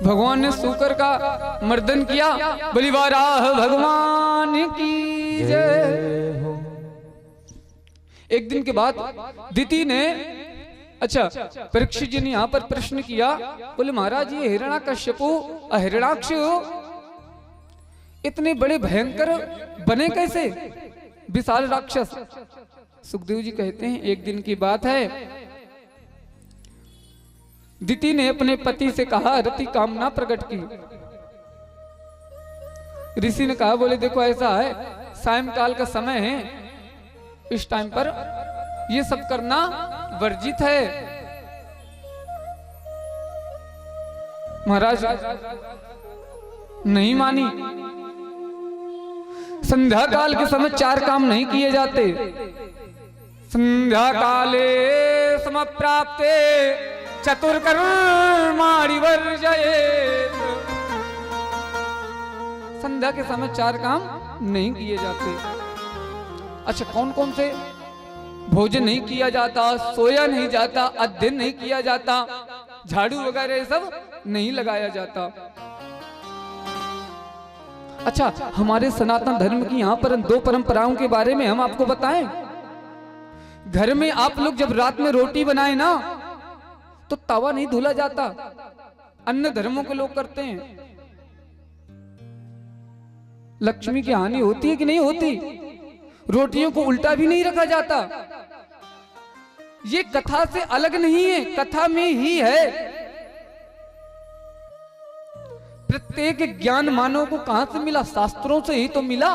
भगवान ने सूकर का मर्दन किया। बोली वाराह भगवान की जय। एक दिन के बाद दिति ने, अच्छा परीक्षित जी ने यहाँ पर प्रश्न किया, बोले महाराज ये हिरण्याकश्यपु हिरण्याक्ष इतने बड़े भयंकर बने कैसे, विशाल राक्षस। सुखदेव जी कहते हैं एक दिन की बात है, दिति ने अपने पति से कहा, रति कामना प्रकट की। ऋषि ने कहा, बोले देखो ऐसा है सायंकाल का समय है, इस टाइम पर ये सब करना वर्जित है। महाराज नहीं मानी। संध्या काल के समय 4 काम नहीं किए जाते। संध्या काले समप्राप्ते चतुर्कर्माणि वर्जयेत्। संध्या के समय 4 काम नहीं किए जाते। अच्छा कौन कौन से? भोजन नहीं किया जाता, सोया नहीं जाता, अध्ययन नहीं किया जाता, झाड़ू वगैरह ये सब नहीं लगाया जाता। अच्छा हमारे सनातन धर्म की यहाँ पर 2 परंपराओं के बारे में हम आपको बताएं। घर में आप लोग जब रात में रोटी बनाए ना तो तवा नहीं धुला जाता, अन्य धर्मों के लोग करते हैं। लक्ष्मी की हानि होती है कि नहीं होती? रोटियों को उल्टा भी नहीं रखा जाता। ये कथा से अलग नहीं है, कथा में ही है। प्रत्येक ज्ञान मानव को कहां से मिला? शास्त्रों से ही तो मिला।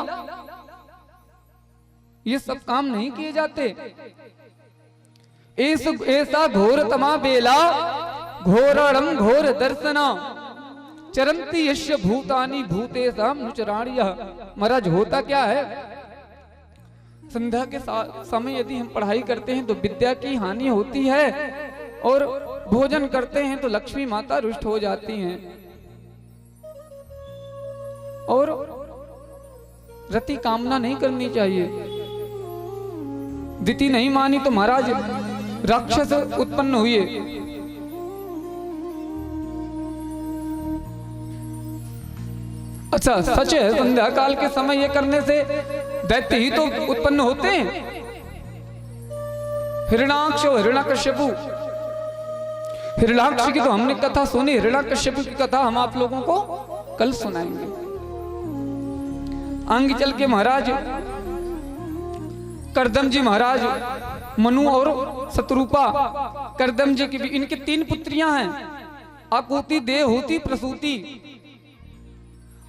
ये सब काम नहीं किए जाते। ऐसा घोर तमा बेला घोरम घोर दर्शना चरंती यश्य भूतानि भूतेषां नुचराण्यः। महाराज होता क्या है, संध्या के समय यदि हम पढ़ाई करते हैं तो विद्या की हानि होती है, और भोजन करते हैं तो लक्ष्मी माता रुष्ट हो जाती हैं। और रति कामना नहीं करनी चाहिए। दिति नहीं मानी तो महाराज राक्षस उत्पन्न हुए। अच्छा सच है संध्या काल के समय ये करने से दैत्य ही तो उत्पन्न होते हैं। हिरण्याक्ष और हिरण्याकश्यपु, हिरण्याक्ष की तो हमने कथा सुनी, हिरण्याकश्यपु की कथा हम आप लोगों को कल सुनाएंगे। आगे चल के महाराज करदम जी महाराज मनु और शत्रुपा, करदम जी की भी इनकी 3 पुत्रियां हैं, आकुति देवहूति प्रसूति।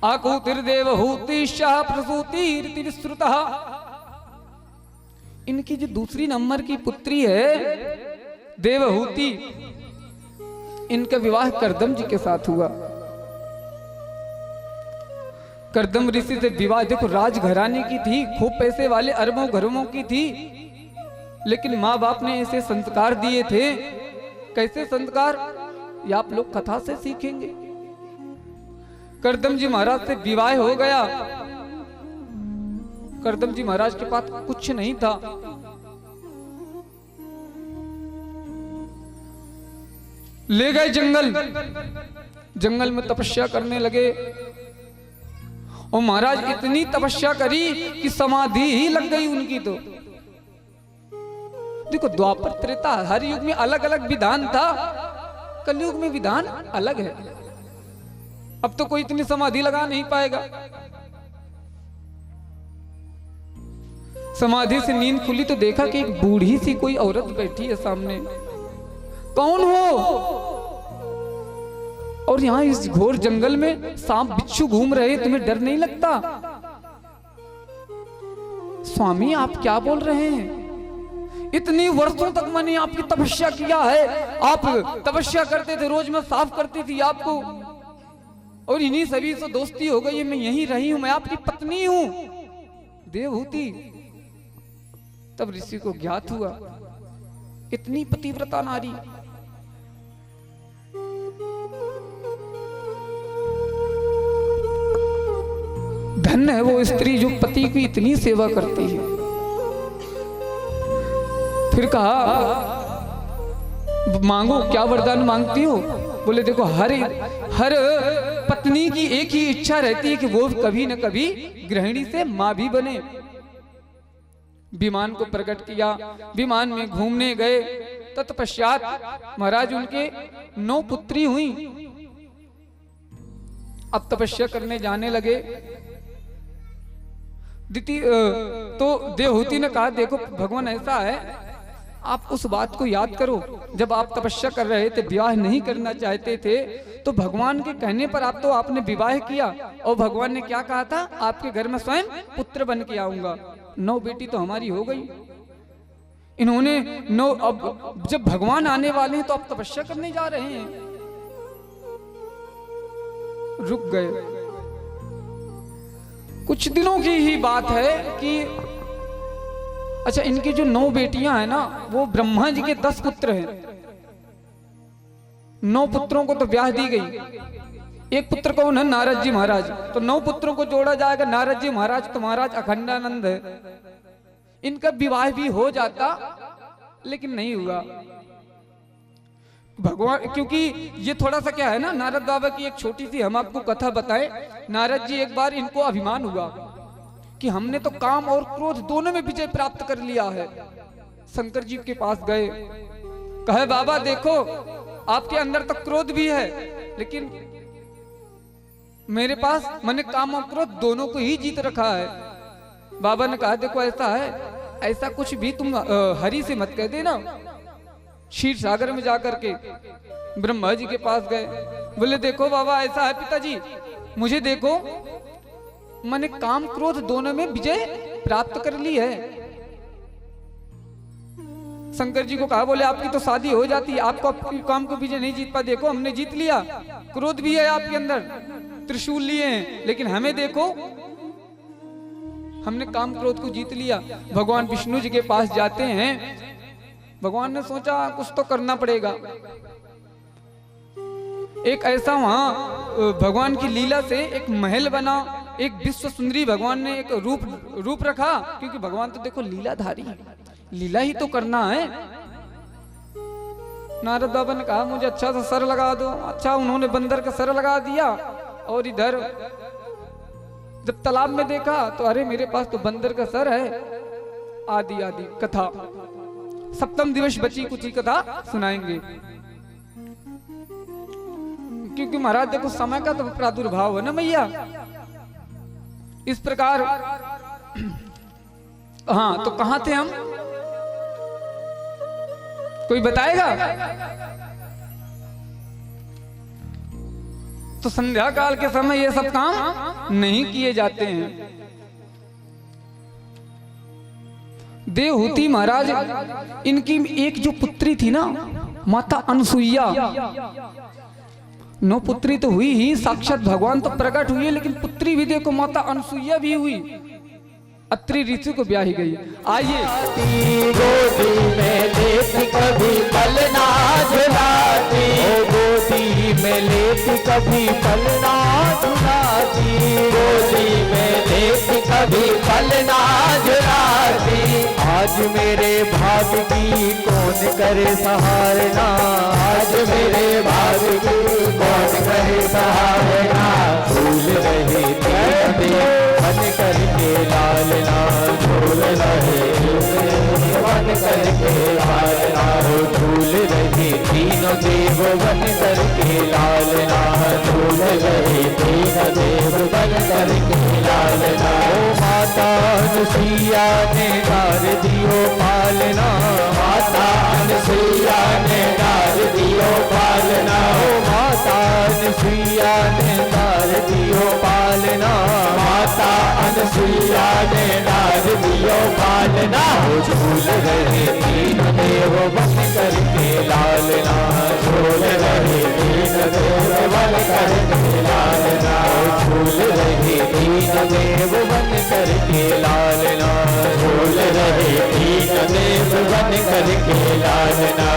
आकुतिर्देवहूति शाह प्रसूति विस्तृतः। इनकी जो दूसरी नंबर की पुत्री है देवहूति, इनका विवाह करदम जी के साथ हुआ। करदम ऋषि से विवाह, देखो राजघराने की थी, खूब पैसे वाले अरबों घरों की थी, लेकिन माँ बाप ने ऐसे संस्कार दिए थे। कैसे संस्कार, ये आप लोग कथा से सीखेंगे। करदम जी महाराज से विवाह हो गया। करदम जी महाराज के पास कुछ नहीं था। ले गए जंगल, जंगल में तपस्या करने लगे। और महाराज इतनी तपस्या करी कि समाधि ही लग गई उनकी। तो देखो द्वापर त्रेता हर युग में अलग अलग विधान था, कलयुग में विधान अलग है। अब तो कोई इतनी समाधि लगा नहीं पाएगा। समाधि से नींद खुली तो देखा कि एक बूढ़ी सी कोई औरत बैठी है सामने। कौन हो? और यहां इस घोर जंगल में सांप बिच्छू घूम रहे, तुम्हें डर नहीं लगता? स्वामी आप क्या बोल रहे हैं? इतनी वर्षों तक मैंने आपकी तपस्या किया है, आप तपस्या करते थे, रोज मैं साफ करती थी आपको, और इन्हीं सभी से दोस्ती हो गई। मैं यहीं रही हूं, मैं आपकी पत्नी हूं देवहूति। तब ऋषि को ज्ञात हुआ इतनी पतिव्रता नारी। धन्य है वो स्त्री जो पति की इतनी सेवा करती है। फिर कहा मांगो, क्या वरदान मांगती हो? बोले देखो हर पत्नी की एक ही इच्छा रहती है कि वो कभी न कभी गृहिणी से मां भी बने। विमान को प्रकट किया, विमान में घूमने गए। तत्पश्चात महाराज उनके 9 पुत्री हुई। अब तपस्या करने जाने लगे। तो देवहूति ने कहा देखो भगवान ऐसा है, आप उस बात को याद करो जब आप तपस्या कर रहे थे, विवाह नहीं करना चाहते थे, तो भगवान के कहने पर आपने विवाह किया और भगवान ने क्या कहा था, आपके घर में स्वयं पुत्र बन के आऊंगा। 9 बेटी तो हमारी हो गई। इन्होंने 9, अब जब भगवान आने वाले हैं तो आप तपस्या करने जा रहे हैं। रुक गए। कुछ दिनों की ही बात है कि अच्छा, इनकी जो 9 बेटियां हैं ना, वो ब्रह्मा जी के 10 पुत्र हैं। 9 पुत्रों को तो ब्याह दी गई। एक पुत्र कौन है? नारद जी महाराज। तो 9 पुत्रों को जोड़ा जाएगा। नारद जी महाराज तो महाराज अखंडानंद है। इनका विवाह भी हो जाता लेकिन नहीं हुआ। भगवान, क्योंकि ये थोड़ा सा क्या है ना, नारद बाबा की एक छोटी सी हम आपको कथा बताएं। नारद जी एक बार इनको अभिमान हुआ कि हमने तो काम और क्रोध दोनों में विजय प्राप्त कर लिया है। शंकर जी के पास गए, कहे बाबा देखो आपके अंदर तो क्रोध भी है, लेकिन मेरे पास मैंने काम और क्रोध दोनों को ही जीत रखा है। बाबा ने कहा देखो ऐसा है, ऐसा कुछ भी तुम हरि से मत कह देना। क्षीर सागर में जाकर के ब्रह्मा जी के पास गए। बोले देखो बाबा ऐसा है पिताजी, मुझे देखो मैंने काम क्रोध दोनों में विजय प्राप्त कर ली है। शंकर जी को कहा, बोले आपकी तो शादी हो जाती है, आपको आपकी काम को विजय नहीं जीत पा। देखो हमने जीत लिया, क्रोध भी है आपके अंदर, त्रिशूल लिए हैं, लेकिन हमें देखो हमने काम क्रोध को जीत लिया। भगवान विष्णु जी के पास जाते हैं। भगवान ने सोचा कुछ तो करना पड़ेगा। एक ऐसा वहां भगवान की लीला से एक महल बना, एक विश्व सुंदरी भगवान ने एक रूप रखा, क्योंकि भगवान तो देखो लीलाधारी है, लीला ही तो करना है। नारद बाबा ने कहा मुझे अच्छा सा सर लगा दो। अच्छा, उन्होंने बंदर का सर लगा दिया। और इधर जब तालाब में देखा तो अरे मेरे पास तो बंदर का सर है। आदि आदि कथा, 7वें दिवस बची कुची कथा सुनाएंगे, क्योंकि महाराज देखो समय का तो प्रादुर्भाव है ना मैया। इस प्रकार हाँ, तो कहां थे हम? कोई बताएगा? तो संध्या काल के समय ये सब काम नहीं किए जाते हैं। देवहूति महाराज, इनकी एक जो पुत्री थी ना, माता अनसुईया, 9 पुत्री तो हुई ही, साक्षात भगवान तो प्रकट हुई, लेकिन पुत्री भी देखो माता अनसुईया भी हुई। अत्रि ऋषि को ब्याही गई। आइए, गोदी में लेती कभी पलना झुलाती, गोदी में लेती कभी पलना झुलाती, गोदी में लेती कभी पलना झुलाती। आज मेरे भाग्य की कौन करे सहारना, आज मेरे भाग्य की कौन करे सहारना। झूल रही थी मन करके लालना, झूल रहे मन करके लालना, झूल रही तीनों देव बन करके लालना, झूल रहे तीनों देव बन करके लालना। ओ माता अनुसुईया ने डार दियो पालना, माता अनुसुईया ने डार दियो पालना, ओ माता अनुसुईया ने डार दियो पालना, माता अनुसुईया ने डार दियो पालना। झूल रहे तीन देव बन करके लालना, झूल रहे तीन देव बन करके लालना, झूल रहे तीन देव बन करके लालना, झूल रहे तीन देव बन करके लालना।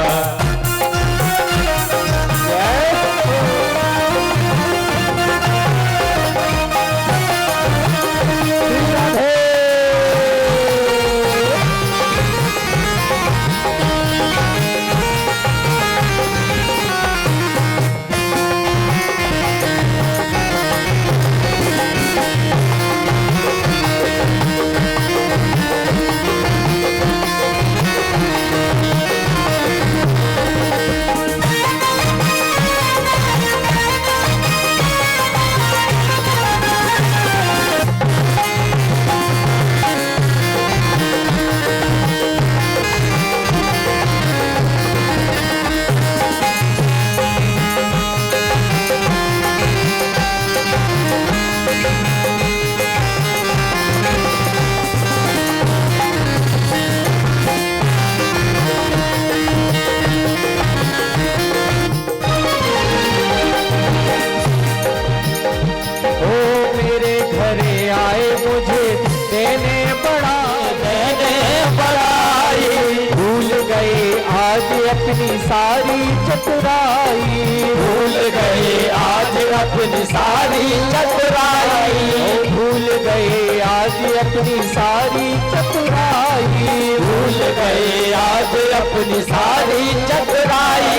चतुराई, भूल गए आज अपनी सारी चतुराई, भूल गए आज अपनी सारी चतुराई, भूल गए आज अपनी सारी चतुराई।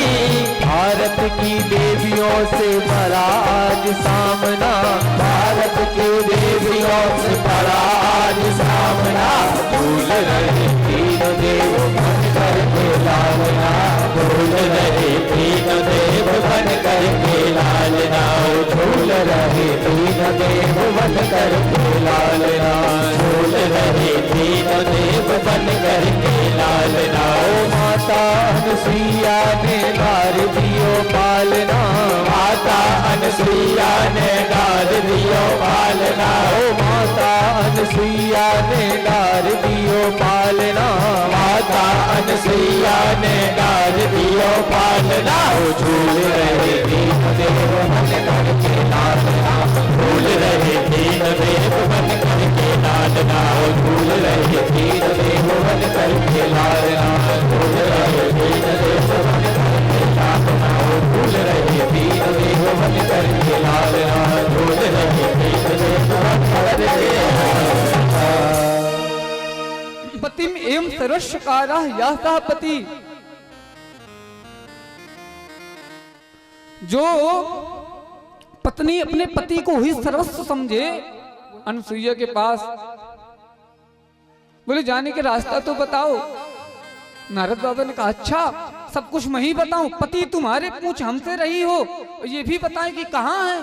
भारत की देवियों से बड़ा आज सामना, भारत की देवियों से बड़ा आज सामना, भूल रहे तीन देव बन करके लालना, भूल रहे तीन देव बन करके लालना, भूल रहे तीन देव बन करके लालना, भूल रहे तीन देव बन करके लालना। ओ माता अनुसुईया ने गार दियो पालना, माता अनुसुईया ने गार दियो पालना, ओ माता अनुसुईया ने गार दियो पालना, माता अनुसुईया ने गार दियो पालना। ओ झूल रहे तीन देव बन करके लालना, झूल रहे तीन देव बन करके लालना, ओ झूल रहे तीन देव बन करके लालना, झूल रहे तीन देव बन करके लालना, ओ झूल रहे तीन देव बन करके लालना, झूल रहे तीन देव बन करके लालना। पतिम एवं सर्वस्वकारः यः पति, जो पत्नी अपने पति को ही सर्वस्व समझे। अनुसुईया के पास बोले जाने के रास्ता तो बताओ। नारद बाबा ने कहा अच्छा सब कुछ मैं ही बताऊं, पति तुम्हारे पूछ हमसे रही हो, ये भी बताएं कि कहां है।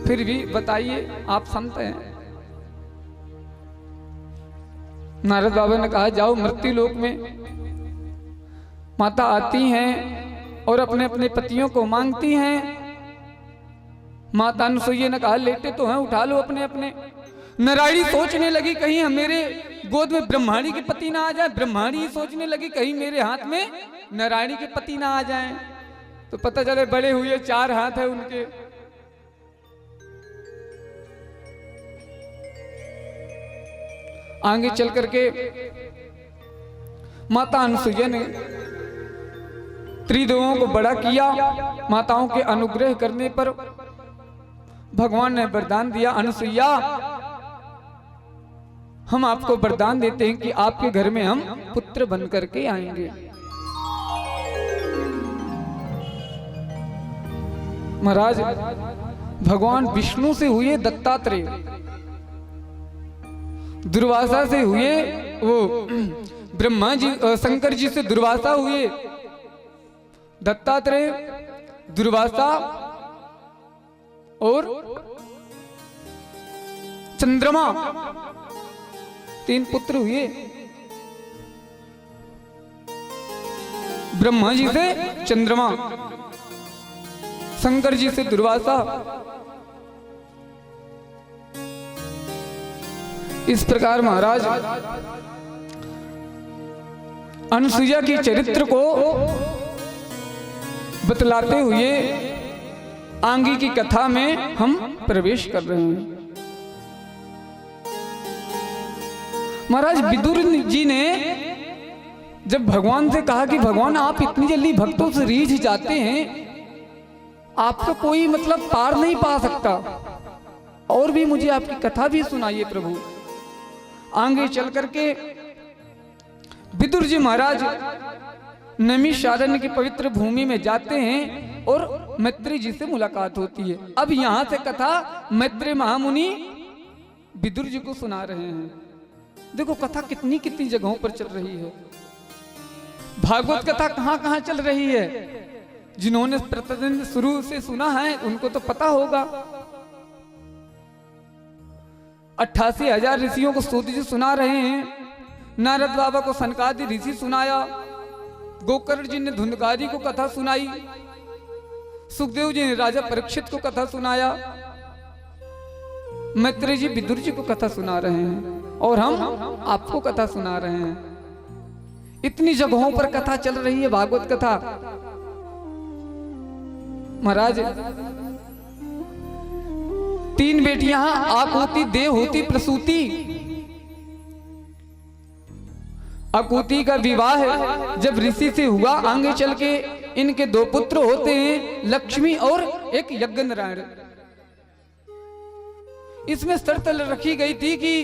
फिर भी बताइए, आप संत हैं। नारद बाबा ने कहा जाओ मृत्यु लोक में माता आती हैं और अपने अपने पतियों को मांगती हैं। माता अनुसुईया ने कहा लेटे तो हैं, उठा लो अपने अपने। नारायणी सोचने लगी कहीं मेरे गोद में ब्रह्माणी के पति ना आ जाए, ब्रह्माणी सोचने लगी कहीं मेरे हाथ में नारायणी के पति ना आ जाएं। तो पता चले बड़े हुए 4 हाथ है उनके। आगे चल करके माता अनुसुईया ने त्रिदेवों को बड़ा किया। माताओं के अनुग्रह करने पर भगवान ने वरदान दिया, अनुसुईया हम आपको वरदान देते हैं कि आपके घर में हम पुत्र बन करके आएंगे। महाराज भगवान विष्णु से हुए दत्तात्रेय, दुर्वासा से हुए वो ब्रह्मा जी, शंकर जी से दुर्वासा हुए, दत्तात्रेय, दुर्वासा और चंद्रमा, 3 पुत्र हुए। ब्रह्मा जी से चंद्रमा, शंकर जी से दुर्वासा। इस प्रकार महाराज अनुसुईया के चरित्र को बतलाते हुए आगे की कथा में हम प्रवेश कर रहे हैं। महाराज विदुर जी ने जब भगवान से कहा कि भगवान आप इतनी जल्दी भक्तों से रीझ जाते हैं, आपका कोई मतलब पार नहीं पा सकता, और भी मुझे आपकी कथा भी सुनाइए प्रभु। आगे चल करके विदुर जी महाराज नैमिषारण्य की पवित्र भूमि में जाते हैं और मैत्री जी से मुलाकात होती है। अब यहां से कथा मैत्री महामुनि विदुर जी को सुना रहे हैं। देखो कथा कितनी कितनी जगहों पर चल रही है। भागवत कथा कहां कहां चल रही है, जिन्होंने प्रतिदिन शुरू से सुना है उनको तो पता होगा। 88,000 ऋषियों को सूत जी सुना रहे हैं। नारद बाबा को सनकादि ऋषि सुनाया, गोकर्ण जी ने धुंधकारी को कथा सुनाई, सुखदेव जी ने राजा परीक्षित को कथा सुनाया, मैत्री जी विदुर जी को कथा सुना रहे हैं, और हम आपको कथा सुना रहे हैं। इतनी जगहों पर कथा चल रही है भागवत कथा। महाराज 3 बेटियां आप होती, देव होती, प्रसूति। अकूति का विवाह जब ऋषि से हुआ, आगे चल के इनके 2 पुत्र होते हैं, लक्ष्मी और एक यज्ञ नारायण। इसमें शर्त रखी गई थी कि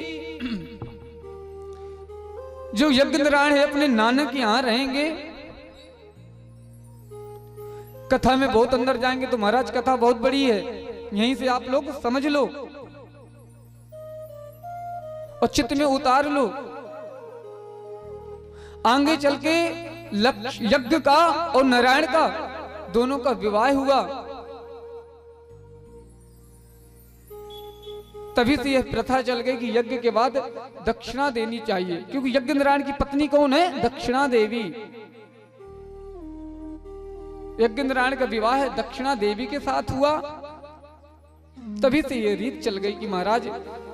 जो यज्ञ नारायण है अपने नानक के यहां रहेंगे। कथा में बहुत अंदर जाएंगे तो महाराज कथा बहुत बड़ी है, यहीं से आप लोग समझ लो और चित्त में उतार लो। आगे चल के यज्ञ का और नारायण का दोनों का विवाह हुआ। तभी से यह प्रथा चल गई कि यज्ञ के बाद दक्षिणा देनी चाहिए, क्योंकि यज्ञ नारायण की पत्नी कौन है? दक्षिणा देवी। यज्ञ नारायण का विवाह दक्षिणा देवी के साथ हुआ। तभी से यह रीत चल गई कि महाराज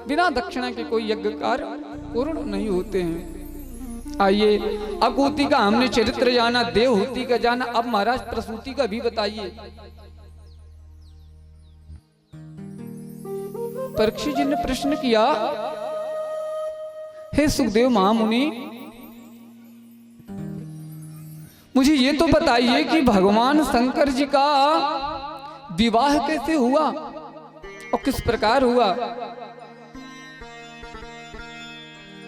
बिना दक्षिणा के कोई यज्ञ कार्य पूर्ण नहीं होते हैं। आइए, अकूति का हमने चरित्र जाना, देवहूति का जाना, अब महाराज प्रसूति का भी बताइए। परीक्षित जी ने प्रश्न किया, हे सुखदेव महामुनि, मुझे ये तो बताइए कि भगवान शंकर जी का विवाह कैसे हुआ और किस प्रकार हुआ?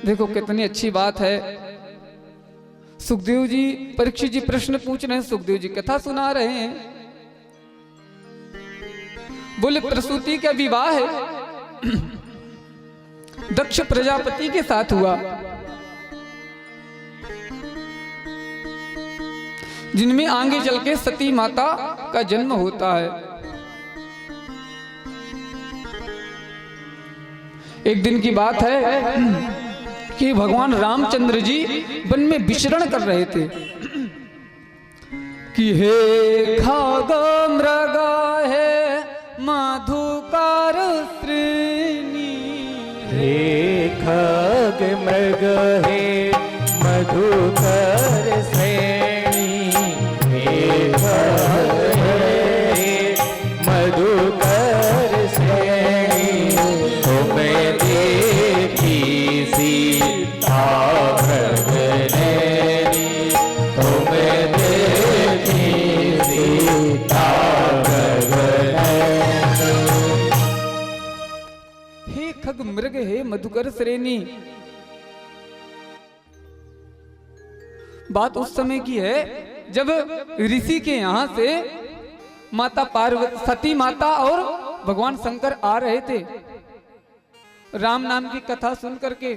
देखो कितनी अच्छी बात है। सुखदेव जी, परीक्षित जी प्रश्न पूछ रहे हैं, सुखदेव जी कथा सुना रहे हैं। बोले प्रसूति का विवाह है दक्ष प्रजापति के साथ हुआ, जिनमें आगे चल के सती माता का जन्म होता है। एक दिन की बात है कि भगवान रामचंद्र जी वन में विचरण कर रहे थे कि हे खग मृग है मधुकर श्रेणी, हे खग मृग हे मधुकर श्रेणी, हे खग हे मधुकर श्रेणी, तुम्हें देखी सीता भगनैनी, तुम्हें देखी सीता भगनैनी। हे खग मृग हे मधुकर श्रेणी। बात उस समय की है जब ऋषि के यहां से माता पार्वती, सती माता और भगवान शंकर आ रहे थे। राम नाम की कथा सुन करके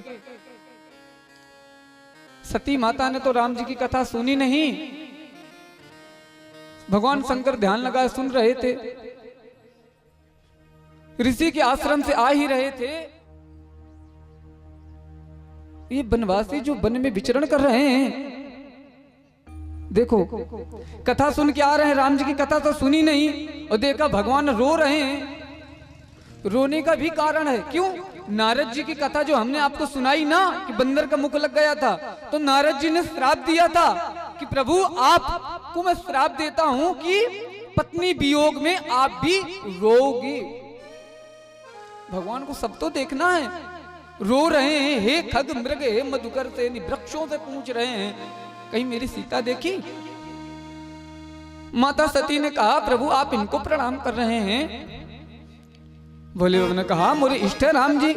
सती माता ने तो राम जी की कथा सुनी नहीं, भगवान शंकर ध्यान लगा सुन रहे थे। ऋषि के आश्रम से आ ही रहे थे। ये वनवासी जो वन में विचरण कर रहे हैं, देखो कथा सुन के आ रहे हैं, राम जी की कथा तो सुनी नहीं और देखा भगवान रो रहे हैं। रोने का भी कारण है, क्यों? नारद जी की कथा जो हमने आपको सुनाई ना कि बंदर का मुख लग गया था, तो नारद जी ने श्राप दिया था कि प्रभु आपको मैं श्राप देता हूं कि पत्नी वियोग में आप भी रोओगे। भगवान को सब तो देखना है। रो रहे हैं, हे खग मृग हे मधुकर से, वृक्षों से पूछ रहे हैं कहीं मेरी सीता देखी? माता सती ने कहा प्रभु आप इनको प्रणाम कर रहे हैं? भोले बाबा ने कहा मोरे इष्ट है राम जी,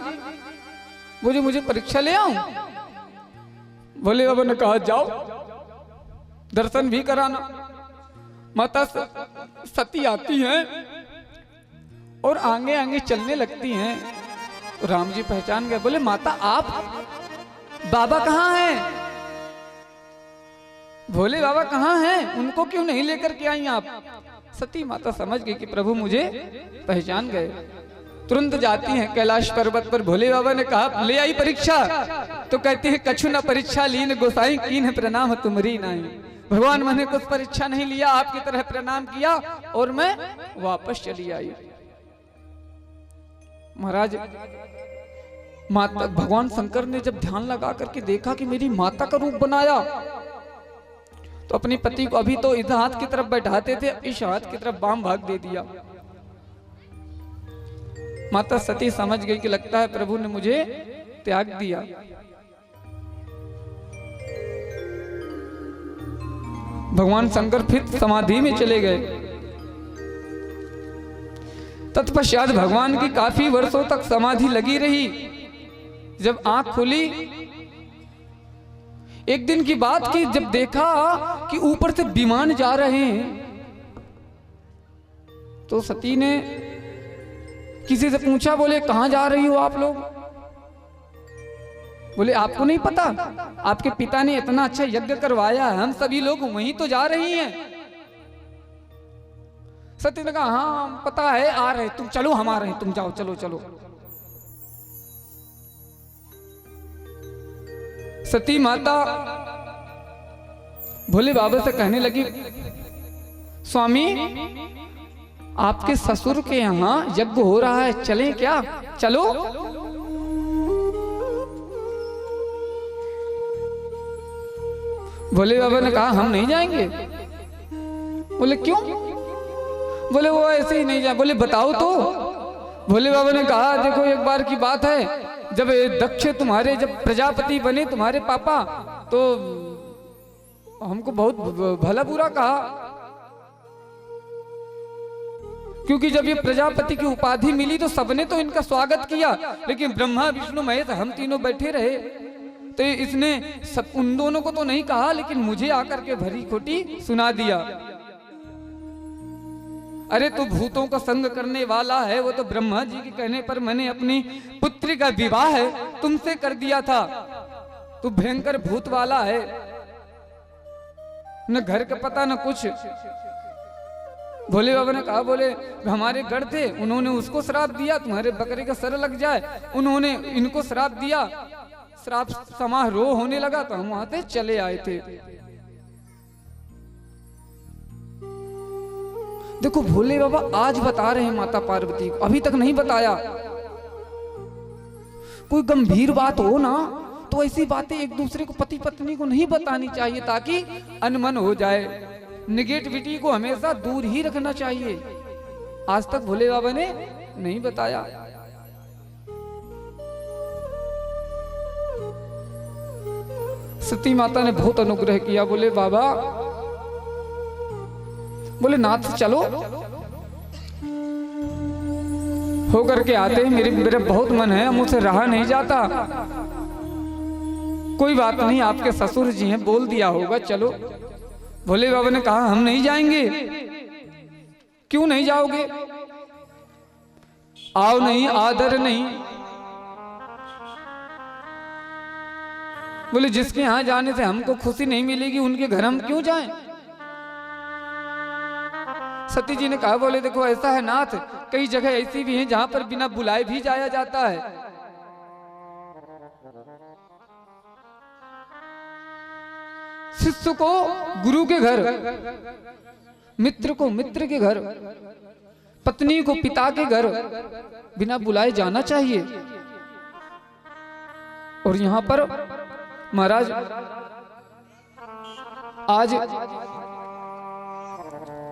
मुझे परीक्षा ले आऊं? भोले बाबा ने कहा जाओ दर्शन भी कराना। माता सती आती हैं और आगे आगे चलने लगती हैं। तो राम जी पहचान गए, बोले माता आप, बाबा कहाँ हैं? भोले बाबा कहाँ हैं? उनको क्यों नहीं लेकर के आई आप? सती माता समझ गई कि प्रभु मुझे पहचान गए। तुरंत जाती हैं कैलाश पर्वत पर। भोले बाबा ने कहा ले आई परीक्षा, तो कहती है कछु न परीक्षा लीन गोसाई कीन प्रणाम तुमरी नाई। भगवान मैंने कुछ परीक्षा नहीं लिया, आपकी तरह प्रणाम किया और मैं वापस चली आई। महाराज माता भगवान शंकर ने जब ध्यान लगा करके देखा कि मेरी माता का रूप बनाया, तो अपने पति को अभी तो इस हाथ की तरफ बैठाते थे, इस हाथ की तरफ बाम भाग दे दिया। माता सती समझ गई कि लगता है प्रभु ने मुझे त्याग दिया। भगवान शंकर फिर समाधि में चले गए। तत्पश्चात भगवान की काफी वर्षों तक समाधि लगी रही। जब आंख खुली, एक दिन की बात की, जब देखा कि ऊपर से विमान जा रहे हैं, तो सती ने किसी से पूछा, बोले कहां जा रही हो आप लोग? बोले आपको नहीं पता, आपके पिता ने इतना अच्छा यज्ञ करवाया है, हम सभी लोग वहीं तो जा रही हैं। सती ने कहा हाँ पता है, आ रहे, तुम चलो, हम आ रहे हैं, तुम जाओ, चलो चलो। सती माता भोले बाबा से कहने लगी, स्वामी आपके ससुर के यहाँ यज्ञ हो रहा है, चलें क्या? चलो। भोले बाबा ने कहा हम नहीं जाएंगे। बोले क्यों? बोले वो ऐसे ही नहीं जाए। बोले बताओ तो। भोले बाबा ने कहा देखो एक बार की बात है, जब दक्ष तुम्हारे जब प्रजापति बने तुम्हारे पापा, तो हमको बहुत भला बुरा कहा, क्योंकि जब ये प्रजापति की उपाधि मिली तो सबने तो इनका स्वागत किया, लेकिन ब्रह्मा विष्णु महेश हम तीनों बैठे रहे, तो इसने सब उन दोनों को तो नहीं कहा, लेकिन मुझे आकर के भरी खोटी सुना दिया। अरे तू भूतों का संग करने वाला है, वो तो ब्रह्मा जी के कहने पर मैंने अपनी पुत्री का विवाह है तुमसे कर दिया था, तू भयंकर भूत वाला है, न घर का पता न कुछ। भोले बाबा ने कहा, बोले हमारे गढ़ थे, उन्होंने उसको श्राप दिया तुम्हारे बकरे का सर लग जाए, उन्होंने इनको श्राप दिया, श्राप समारोह होने लगा तो हम वहां से चले आए थे। देखो भोले बाबा आज बता रहे हैं माता पार्वती को, अभी तक नहीं बताया। कोई गंभीर बात हो ना तो ऐसी बातें एक दूसरे को, पति पत्नी को नहीं बतानी चाहिए, ताकि अनमन हो जाए। निगेटिविटी को हमेशा दूर ही रखना चाहिए। आज तक भोले बाबा ने नहीं बताया। सती माता ने बहुत अनुग्रह किया। बोले बाबा, बोले नाथ चलो, होकर के आते हैं, मेरा बहुत मन है, मुझसे रहा नहीं जाता। कोई बात नहीं, आपके ससुर जी हैं, बोल दिया होगा, चलो। भोले बाबा ने कहा हम नहीं जाएंगे। क्यों नहीं जाओगे? आओ नहीं, आदर नहीं। बोले जिसके यहां जाने से हमको खुशी नहीं मिलेगी, उनके घर हम क्यों जाएं? सती जी ने कहा, बोले देखो ऐसा है नाथ, कई जगह ऐसी भी हैं जहां पर बिना बुलाए भी जाया जाता है। शिष्य को गुरु के घर, मित्र को मित्र के घर, पत्नी को पिता के घर बिना बुलाए जाना चाहिए। और यहां पर महाराज आज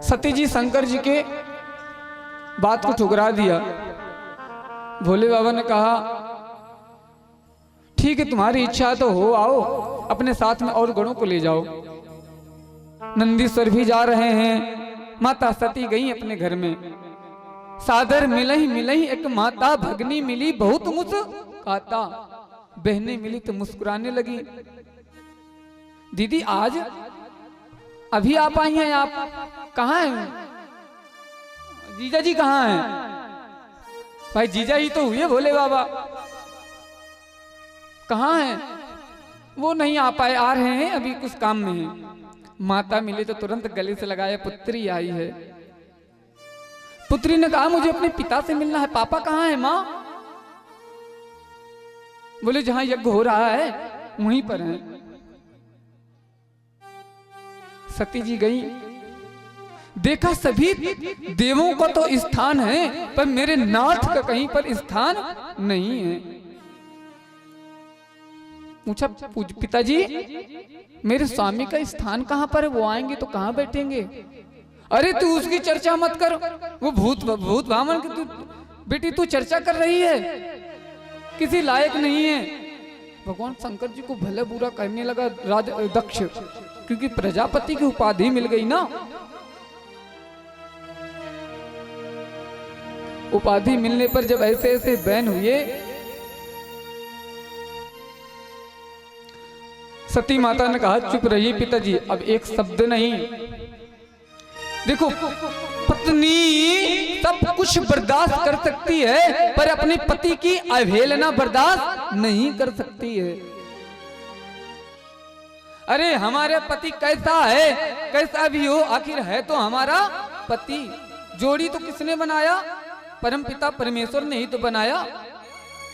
सती जी शंकर जी के बात को ठुकरा दिया। भोले बाबा ने कहा ठीक है, तुम्हारी इच्छा तो हो, आओ, अपने साथ में और गणों को ले जाओ। नंदीश्वर भी जा रहे हैं। माता सती गई अपने घर में। सादर मिलही मिलही एक माता, भगनी मिली बहुत मुस्काता, बहनें मिली तो मुस्कुराने लगी। दीदी आज अभी आप आई हैं, आप कहाँ हैं? जीजा जी कहाँ हैं? भाई जीजा ही तो हुए भोले बाबा, कहाँ हैं? वो नहीं आ पाए, आ रहे हैं, अभी कुछ काम में हैं। माता मिली तो तुरंत गले से लगाया, पुत्री आई है। पुत्री ने कहा मुझे अपने पिता से मिलना है। पापा कहाँ है माँ? बोले जहां यज्ञ हो रहा है वहीं पर हैं। सती जी गई, देखा सभी देवों का तो स्थान है, पर मेरे नाथ का कहीं पर स्थान नहीं है। पूछा पिताजी मेरे स्वामी का स्थान कहां पर है? वो आएंगे तो कहां बैठेंगे? अरे तू उसकी चर्चा मत कर, वो भूत भामन की तू बेटी तू चर्चा कर रही है, किसी लायक नहीं है। भगवान शंकर जी को भले बुरा करने लगा दक्ष, क्योंकि प्रजापति की उपाधि मिल गई ना। उपाधि मिलने पर जब ऐसे ऐसे बैन हुए, सती माता ने कहा चुप रहिए पिताजी, अब एक शब्द नहीं। देखो पत्नी सब कुछ बर्दाश्त कर सकती है, पर अपने पति की अवहेलना बर्दाश्त नहीं कर सकती है। अरे हमारे पति कैसा है, कैसा भी हो, आखिर है तो हमारा पति। जोड़ी तो किसने बनाया? परम पिता परमेश्वर ने ही तो बनाया।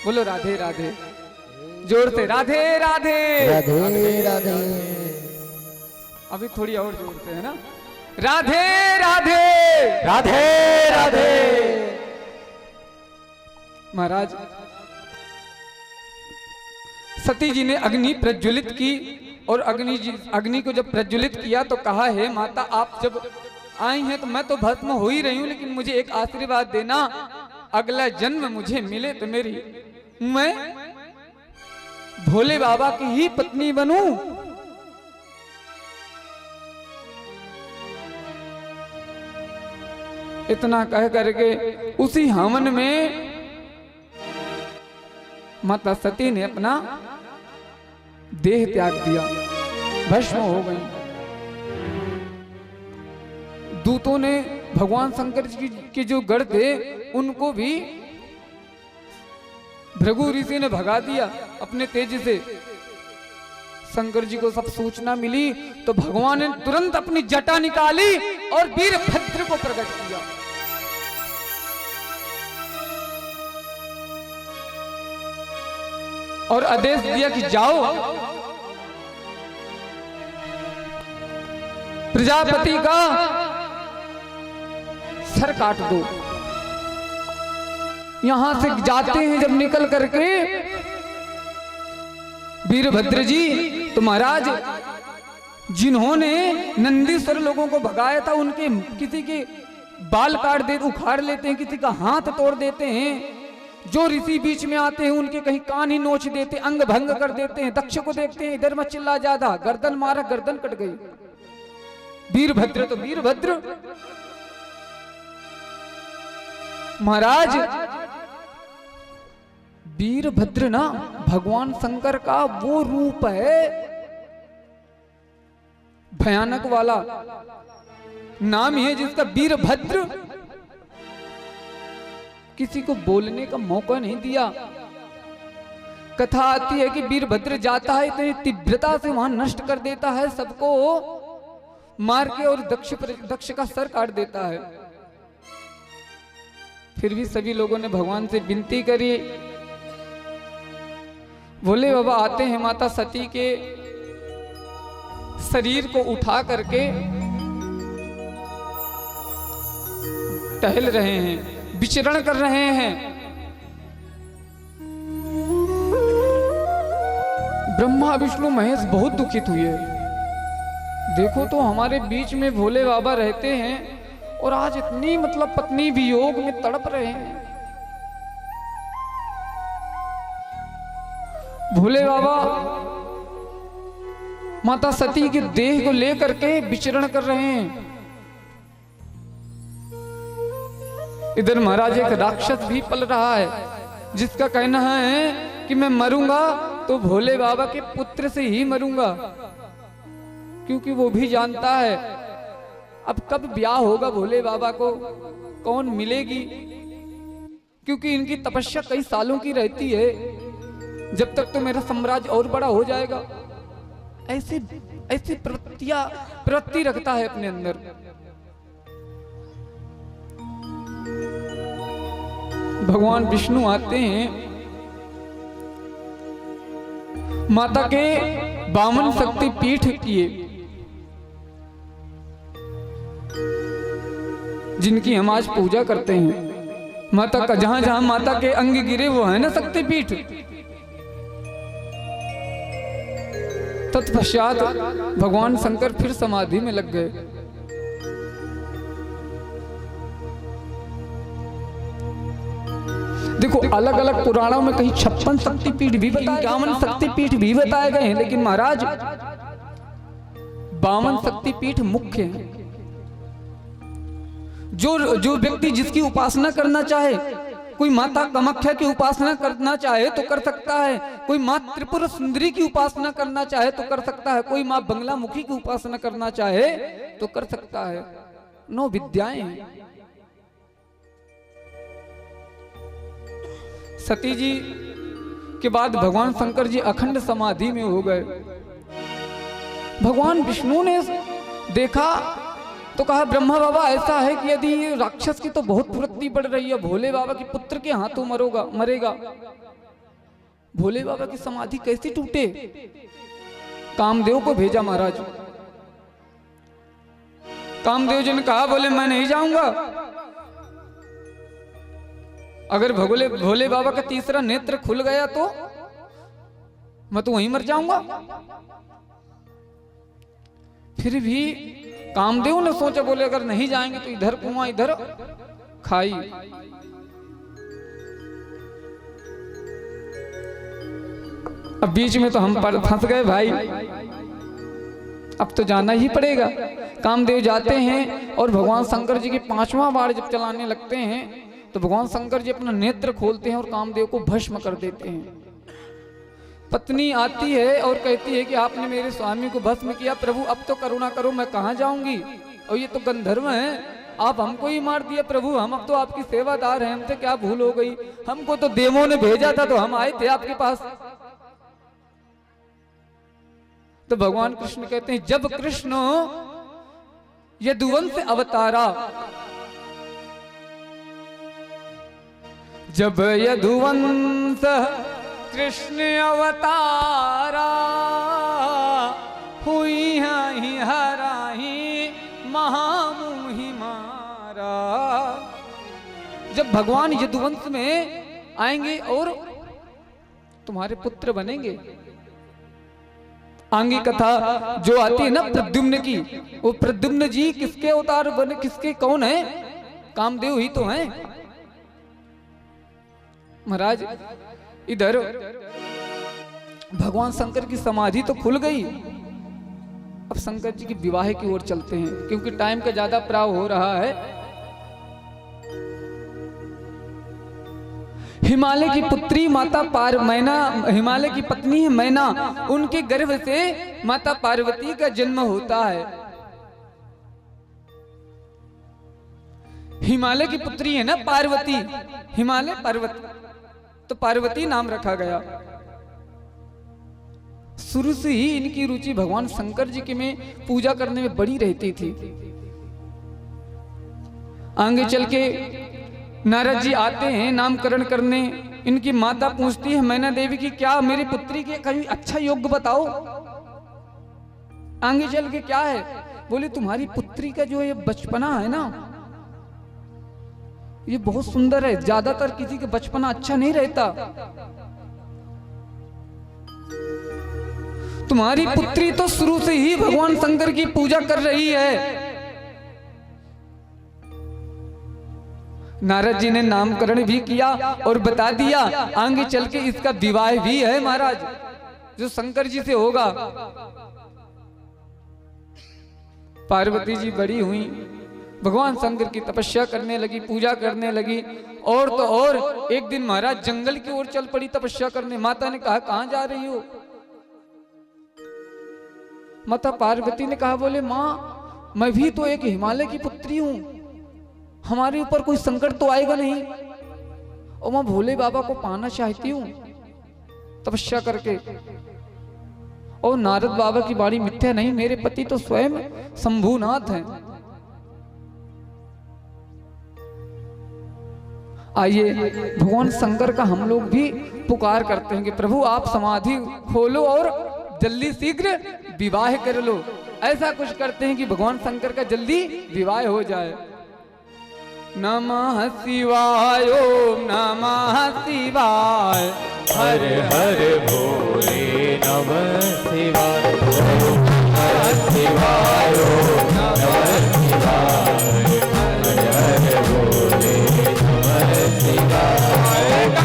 बोलो राधे राधे, जोर से राधे राधे राधे राधे। अभी थोड़ी और जोर से, है ना? राधे राधे राधे राधे। महाराज सती जी ने अग्नि प्रज्वलित की, और अग्नि को जब प्रज्वलित किया तो कहा, है माता आप जब आई हैं तो मैं तो भस्म हो ही रही हूं, लेकिन मुझे एक आशीर्वाद देना, अगला जन्म मुझे मिले तो मैं भोले बाबा की ही पत्नी बनूं। इतना कह करके उसी हवन में माता सती ने अपना देह त्याग दिया, भस्म हो गई। दूतों ने भगवान शंकर जी के जो गढ़ थे उनको भी भृगु ऋषि ने भगा दिया अपने तेज से। शंकर जी को सब सूचना मिली तो भगवान ने तुरंत अपनी जटा निकाली और वीरभद्र को प्रकट किया। और आदेश दिया कि जाओ प्रजापति का सर काट दो। यहां से जाते हैं जब निकल करके वीरभद्र जी, तो महाराज जिन्होंने नंदीश्वर लोगों को भगाया था, उनके किसी के बाल काट दे, उखाड़ लेते हैं, किसी का हाथ तोड़ देते हैं। जो ऋषि बीच में आते हैं उनके कहीं कान ही नोच देते, अंग भंग कर देते हैं। दक्ष को देखते हैं, इधर मत चिल्ला ज्यादा, गर्दन मारा, गर्दन कट गई। वीरभद्र तो वीरभद्र महाराज, वीरभद्र ना भगवान शंकर का वो रूप है भयानक वाला, नाम ही है जिसका वीरभद्र। किसी को बोलने का मौका नहीं दिया। कथा आती है कि वीरभद्र जाता है, इतनी तीव्रता से वहां नष्ट कर देता है, सबको मार के, और दक्ष का सर काट देता है। फिर भी सभी लोगों ने भगवान से विनती करी। भोले बाबा आते हैं, माता सती के शरीर को उठा करके टहल रहे हैं, विचरण कर रहे हैं। ब्रह्मा विष्णु महेश बहुत दुखित हुए। देखो तो हमारे बीच में भोले बाबा रहते हैं और आज इतनी मतलब पत्नी वियोग में तड़प रहे हैं। भोले बाबा माता सती के देह को लेकर के विचरण कर रहे हैं। इधर महाराज एक राक्षस भी पल रहा है, जिसका कहना है कि मैं मरूंगा तो भोले बाबा के पुत्र से ही मरूंगा, क्योंकि वो भी जानता है अब कब ब्याह होगा भोले बाबा को, कौन मिलेगी, क्योंकि इनकी तपस्या कई सालों की रहती है। जब तक तो मेरा साम्राज्य और बड़ा हो जाएगा। ऐसी प्रवृत्ति रखता है अपने अंदर। भगवान विष्णु आते हैं, माता के 52 शक्ति पीठ किए, जिनकी हम आज पूजा करते हैं। माता का जहां जहां माता के अंग गिरे वो है ना शक्तिपीठ। तत्पश्चात भगवान शंकर फिर समाधि में लग गए। देखो अलग अलग पुराणों में कहीं 56 शक्तिपीठ भी बताए, 51 शक्तिपीठ भी बताए गए हैं, लेकिन महाराज 52 शक्तिपीठ मुख्य हैं। जो व्यक्ति जिसकी उपासना करना चाहे, कोई माता कामाख्या की उपासना करना चाहे तो कर सकता है, कोई माँ त्रिपुर सुंदरी की उपासना करना चाहे तो कर सकता है, कोई माँ बंगला मुखी की उपासना करना चाहे तो कर सकता है। 9 विद्याएं हैं। सती जी के बाद भगवान शंकर जी अखंड समाधि में हो गए। भगवान विष्णु ने देखा तो कहा ब्रह्मा बाबा ऐसा है कि यदि राक्षस की तो बहुत प्रवृत्ति बढ़ रही है, भोले बाबा के पुत्र के हाथों मरेगा। भोले बाबा की समाधि कैसी टूटे? कामदेव को भेजा महाराज। कामदेव जी ने कहा बोले मैं नहीं जाऊंगा, अगर भोले बाबा का तीसरा नेत्र खुल गया तो मैं तो वहीं मर जाऊंगा। फिर भी कामदेव ने सोचा, बोले अगर नहीं जाएंगे तो इधर कुआं इधर खाई। अब बीच में तो हम फंस गए भाई, अब तो जाना ही पड़ेगा। कामदेव जाते हैं और भगवान शंकर जी की 5वां बार जब चलाने लगते हैं तो भगवान शंकर जी अपना नेत्र खोलते हैं और कामदेव को भस्म कर देते हैं। पत्नी आती है और कहती है कि आपने मेरे स्वामी को भस्म किया, प्रभु अब तो करुणा करो, मैं कहाँ जाऊंगी, और ये तो गंधर्व हैं, आप हमको ही मार दिया प्रभु, हम अब तो आपकी सेवादार हैं, हमसे क्या भूल हो गई, हमको तो देवों ने भेजा था तो हम आए थे आपके पास। तो भगवान कृष्ण कहते हैं जब कृष्ण यदुवंश अवतारा, जब यदुवंश कृष्ण अवतारा, हुई ही हराही महामुहि मारा। जब भगवान यदुवंश में आएंगे और तुम्हारे पुत्र बनेंगे। आगे कथा जो आती है ना प्रद्युम्न की, वो प्रद्युम्न जी किसके अवतार बने, किसके कौन है? कामदेव ही तो हैं महाराज। इधर भगवान शंकर की समाधि तो खुल गई, अब शंकर जी के विवाह की ओर चलते हैं क्योंकि टाइम का ज्यादा प्रभाव हो रहा है। हिमालय की पुत्री माता मैना, हिमालय की पत्नी है मैना, उनके गर्भ से माता पार्वती का जन्म होता है। हिमालय की पुत्री है ना पार्वती, हिमालय पर्वत, तो पार्वती नाम रखा गया। शुरू से ही इनकी रुचि भगवान शंकर जी के में पूजा करने में बड़ी रहती थी। आगे चल के नारद जी आते हैं नामकरण करने, इनकी माता पूछती है मैना देवी की क्या मेरी पुत्री के कहीं अच्छा योग्य बताओ। आगे चल के क्या है, बोले तुम्हारी पुत्री का जो ये बचपना है ना ये बहुत सुंदर है, ज्यादातर किसी के बचपना अच्छा नहीं रहता। तुम्हारी पुत्री तो शुरू से ही भगवान शंकर की पूजा कर रही है। नारद जी ने नामकरण भी किया और बता दिया आगे चल के इसका विवाह भी है महाराज, जो शंकर जी से होगा। पार्वती जी बड़ी हुई, भगवान शंकर की तपस्या करने लगी, पूजा करने लगी, और तो और एक दिन महाराज जंगल की ओर चल पड़ी तपस्या करने। माता ने कहा कहां जा रही हो? माता पार्वती ने कहा बोले माँ मैं भी तो एक हिमालय की पुत्री हूं, हमारे ऊपर कोई संकट तो आएगा नहीं, और मैं भोले बाबा को पाना चाहती हूं तपस्या करके। और नारद बाबा की बाणी मिथ्या नहीं, मेरे पति तो स्वयं शंभुनाथ हैं। आइए भगवान शंकर का हम लोग भी पुकार करते हैं कि प्रभु आप समाधि खोलो और जल्दी शीघ्र विवाह कर लो। ऐसा कुछ करते हैं कि भगवान शंकर का जल्दी विवाह हो जाए। नमः शिवाय ओम नमः शिवाय, हर हर भोले नमः शिवाय, ओम नमः शिवाय, ओम नमः शिवाय, हर हर भोले नमः शिवाय,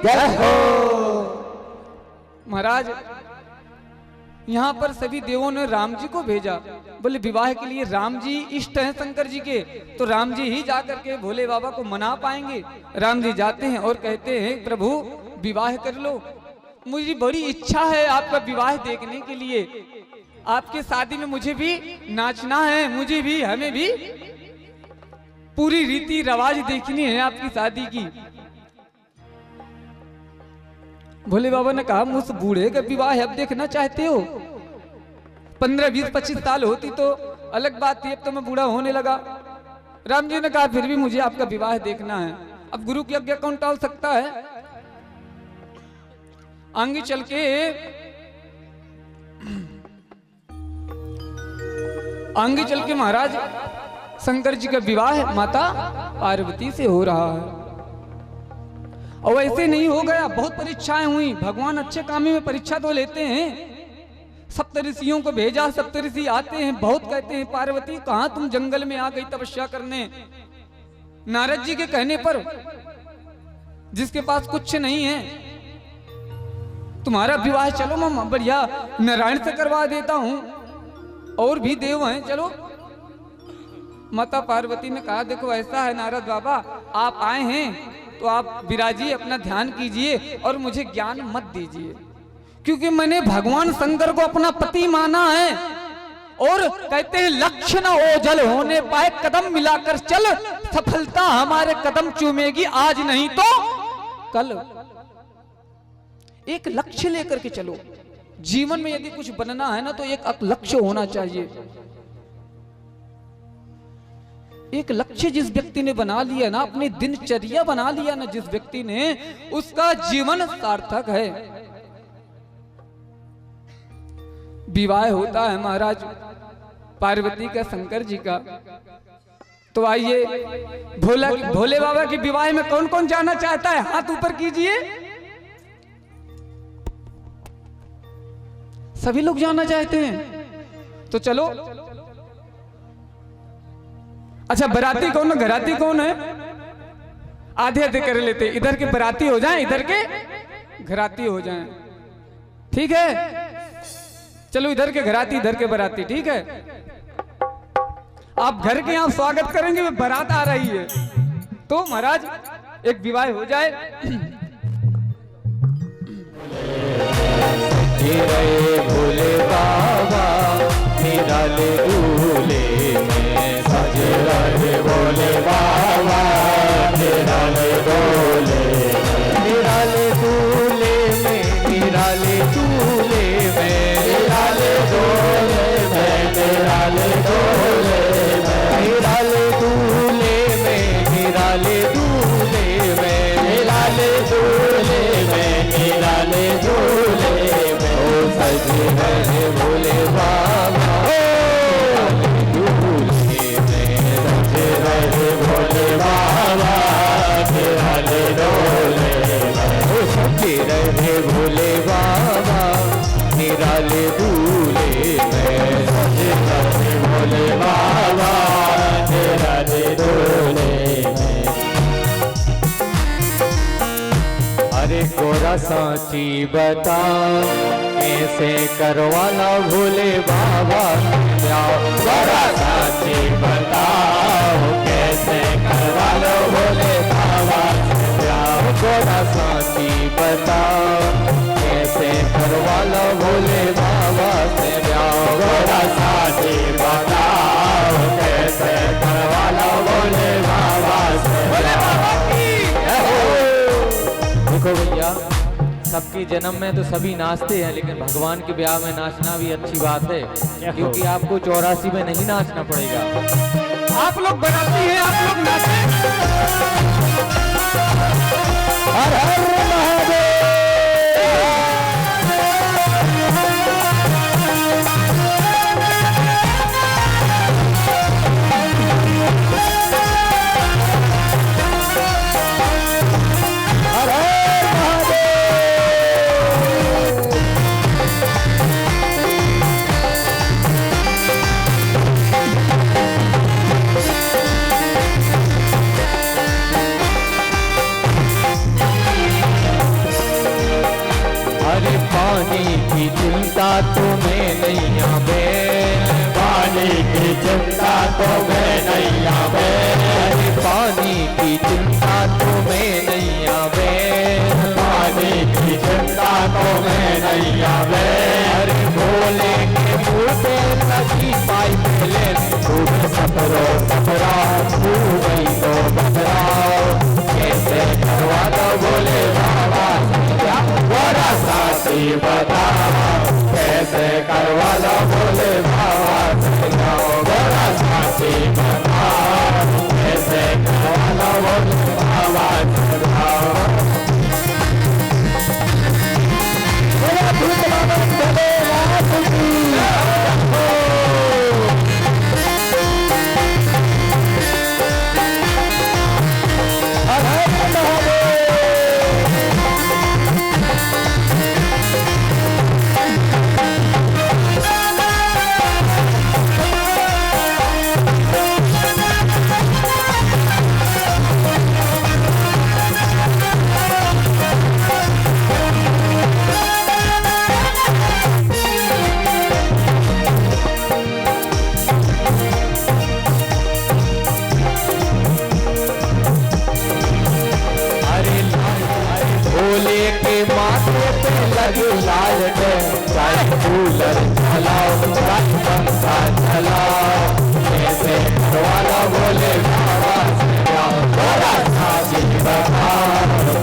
जय हो। महाराज यहाँ पर सभी देवों ने राम जी को भेजा, बोले विवाह के लिए राम जी इष्ट हैं शंकर जी के, तो राम जी ही जाकर के भोले बाबा को मना पाएंगे। राम जी जाते हैं और कहते हैं प्रभु विवाह कर लो, मुझे बड़ी इच्छा है आपका विवाह देखने के लिए, आपके शादी में मुझे भी नाचना है, मुझे भी, हमें भी पूरी रीति रिवाज देखनी है आपकी शादी की। भोले बाबा ने कहा मुझ बूढ़े का विवाह अब देखना चाहते हो? 15, 20, 25 साल होती तो अलग बात थी, अब तो मैं बूढ़ा होने लगा। राम जी ने कहा फिर भी मुझे आपका विवाह देखना है। अब गुरु की आज्ञा कौन टाल सकता है? आगे चल के महाराज शंकर जी का विवाह माता पार्वती से हो रहा है। और ऐसे नहीं हो गया, बहुत परीक्षाएं हुई। भगवान अच्छे काम में परीक्षा तो लेते हैं। सप्तऋषियों को भेजा, सप्तऋषि आते हैं, बहुत कहते हैं पार्वती कहां तुम जंगल में आ गई तपस्या करने। नारद जी के कहने पर, जिसके पास कुछ नहीं है, तुम्हारा विवाह चलो मैं बढ़िया नारायण से करवा देता हूं, और भी देव हैं, चलो। माता पार्वती ने कहा देखो ऐसा है नारद बाबा, आप आए हैं तो आप विराजिए, अपना ध्यान कीजिए और मुझे ज्ञान मत दीजिए, क्योंकि मैंने भगवान शंकर को अपना पति माना है। और कहते हैं लक्ष्य न ओझल होने पाए, कदम मिलाकर चल, सफलता हमारे कदम चूमेगी, आज नहीं तो कल। एक लक्ष्य लेकर के चलो। जीवन में यदि कुछ बनना है ना तो एक लक्ष्य होना चाहिए। एक लक्ष्य जिस व्यक्ति ने बना लिया ना, अपनी दिनचर्या बना लिया ना जिस व्यक्ति ने, उसका जीवन सार्थक है। विवाह होता है महाराज पार्वती का शंकर जी का। तो आइए भोले बाबा के विवाह में कौन कौन जाना चाहता है? हाथ ऊपर कीजिए। सभी लोग जाना चाहते हैं, तो चलो। अच्छा बराती कौन है, घराती कौन है? आधे आधे कर लेते, इधर के बराती हो जाएं, इधर के घराती हो जाएं, ठीक है? चलो इधर के घराती, इधर के बराती, ठीक है? आप घर के यहाँ स्वागत करेंगे, वे बारात आ रही है, तो महाराज एक विवाह हो जाए। भोले बाबा निराले दूल्हे में सजे रहे, भोले बाबा निराले दूल्हे में, निराले दूल्हे में, निराले दूल्हे में, निराले दूल्हे में, निराले दूल्हे में, निराले दूल्हे में, निराले दूल्हे में, निराले दूल्हे में, निराले दूल्हे में सजे रहे भोले बाबा दूल्हे में, सजे रहे भोले बाबा निराले दूल्हे में, सजे रहे भोले बाबा निराले दूल्हे में, सजे रहे भोले बाबा निराले दूल्हे में। अरे गोरा सांची बता कैसे करवाना भोले बाबा ब्याह, गोरा सांची बताओ कैसे करवाना भोले बाबा ब्याह, गोरा सांची बताओ कैसे करवाना भोले बाबा से ब्याह, गोरा सांची बताओ कैसे करवाना भोले बाबा से ब्याह। देखो भैया, सबकी जन्म में तो सभी नाचते हैं, लेकिन भगवान के ब्याह में नाचना भी अच्छी बात है, क्योंकि आपको 84 में नहीं नाचना पड़ेगा। आप लोग बनाती हैं, आप लोग नाचें। हर हर महादेव। पानी की चिंता तुम्हें नहीं आवे, पानी की चिंता तुम्हें नहीं आवे, अरे पानी की चिंता तुम्हें नहीं आवे, पानी की चिंता तुम्हें नहीं आवे, अरे भोले के मुँह पे लगी पाइप ले, खूब सफरो सफरा खूब ही तो बतराओ, कैसे करवा दो भोले बाबा क्या बड़ा साथी बताओ, कैसे करवा दो भोले बाबा जाओ, बड़ा साथी बताओ, कैसे करवा दो भोले बाबा जाओ। बोला भूतनाथ भोलेनाथ की कूलर चलाओ, पंखा चलाओ, कैसे करवाला भोले बाबा से जाओ, बड़ा साथी बताओ,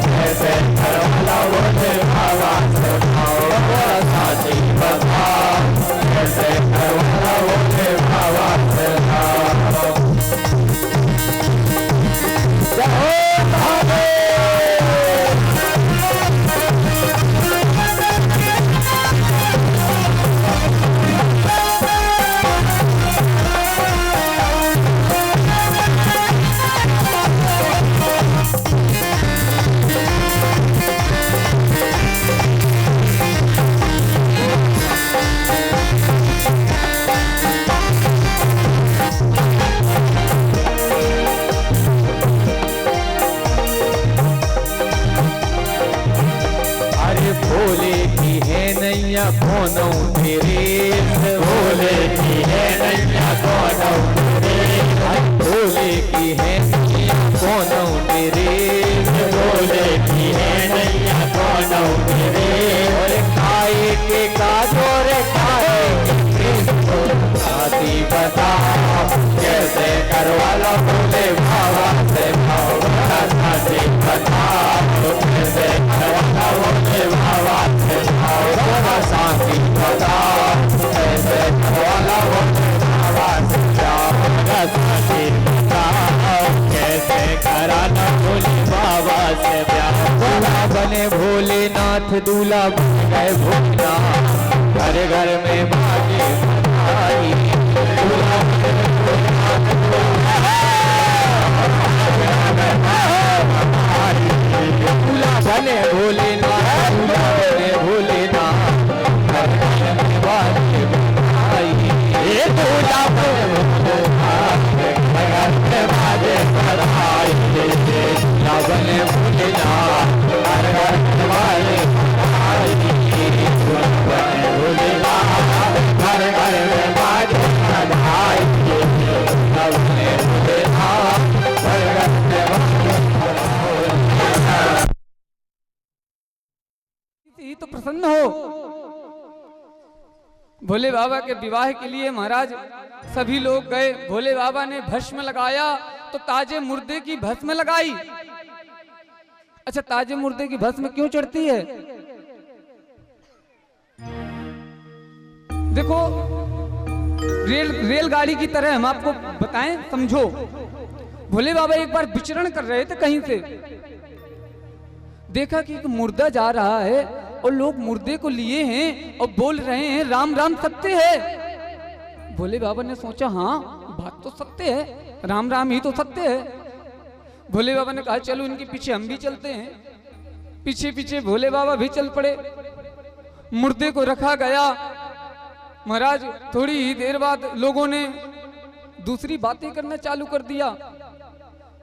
कैसे करवाला भोले बाबा से जाओ, बड़ा साथी बताओ, कैसे करवाला भोले बाबा से जाओ। भोले की है नैया कोनो तेरे, भोले की है नैया कोनो तेरे, भोले की है नैया कोनो तेरे, भोले की है नैया कोनो तेरे, और खाए के काजोर खाए के साथी बताओ, कैसे करवा लो भोले बाबा से भाव, साथी बताओ, कैसे करवा लो भोले बाबा से भाव, साथी बताओ, कैसे करवा लो भोले बाबा से भाव, साथी बताओ, कैसे कराना भोले बाबा से प्यार, भोला बने भोलेनाथ दूल्हा बन गए भोलेनाथ, घर घर में बाजे बधाई, दूल्हा बने भोलेनाथ दूल्हा बने भोलेनाथ, दूल्हा बने भोलेनाथ, घर घर में बाजे बधाई, ये दूल्हा बने भोलेनाथ, घर में बाजे बधाई, दूल्हा बने भोलेनाथ, घर घर में बाजे बधाई, दूल्हा बने भोलेनाथ, घर घर में बाजे बधाई, दूल्हा बने भोलेनाथ, घर घर में बाजे बधाई। ही तो प्रसन्न हो। भोले बाबा के विवाह के लिए महाराज सभी लोग गए, भोले बाबा ने भस्म लगाया तो ताजे मुर्दे की भस्म लगाई। अच्छा, ताजे मुर्दे की भस्म क्यों चढ़ती है? देखो, रेलगाड़ी की तरह हम आपको बताएं, समझो। भोले बाबा एक बार विचरण कर रहे थे कहीं से, देखा कि एक मुर्दा जा रहा है और लोग मुर्दे को लिए हैं और बोल रहे हैं राम राम सत्य है। भोले बाबा ने सोचा, हाँ बात तो सत्य है, राम राम ही तो सत्य है। भोले बाबा ने कहा चलो इनके पीछे हम भी चलते हैं। पीछे पीछे भोले बाबा भी चल पड़े। मुर्दे को रखा गया। महाराज थोड़ी ही देर बाद लोगों ने दूसरी बातें करना चालू कर दिया।